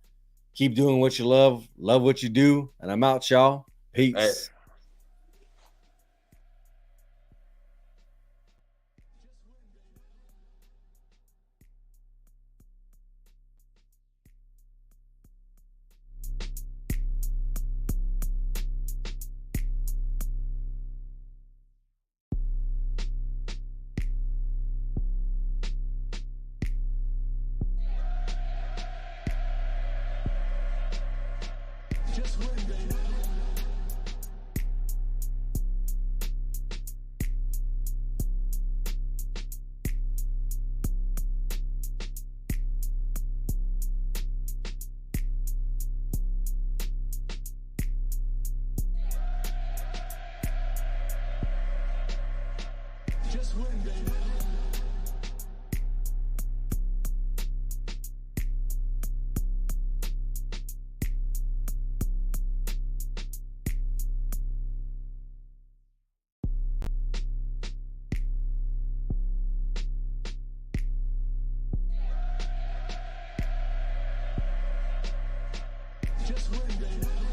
Keep doing what you love what you do, and I'm out, y'all. Peace. Hey. Just win, baby.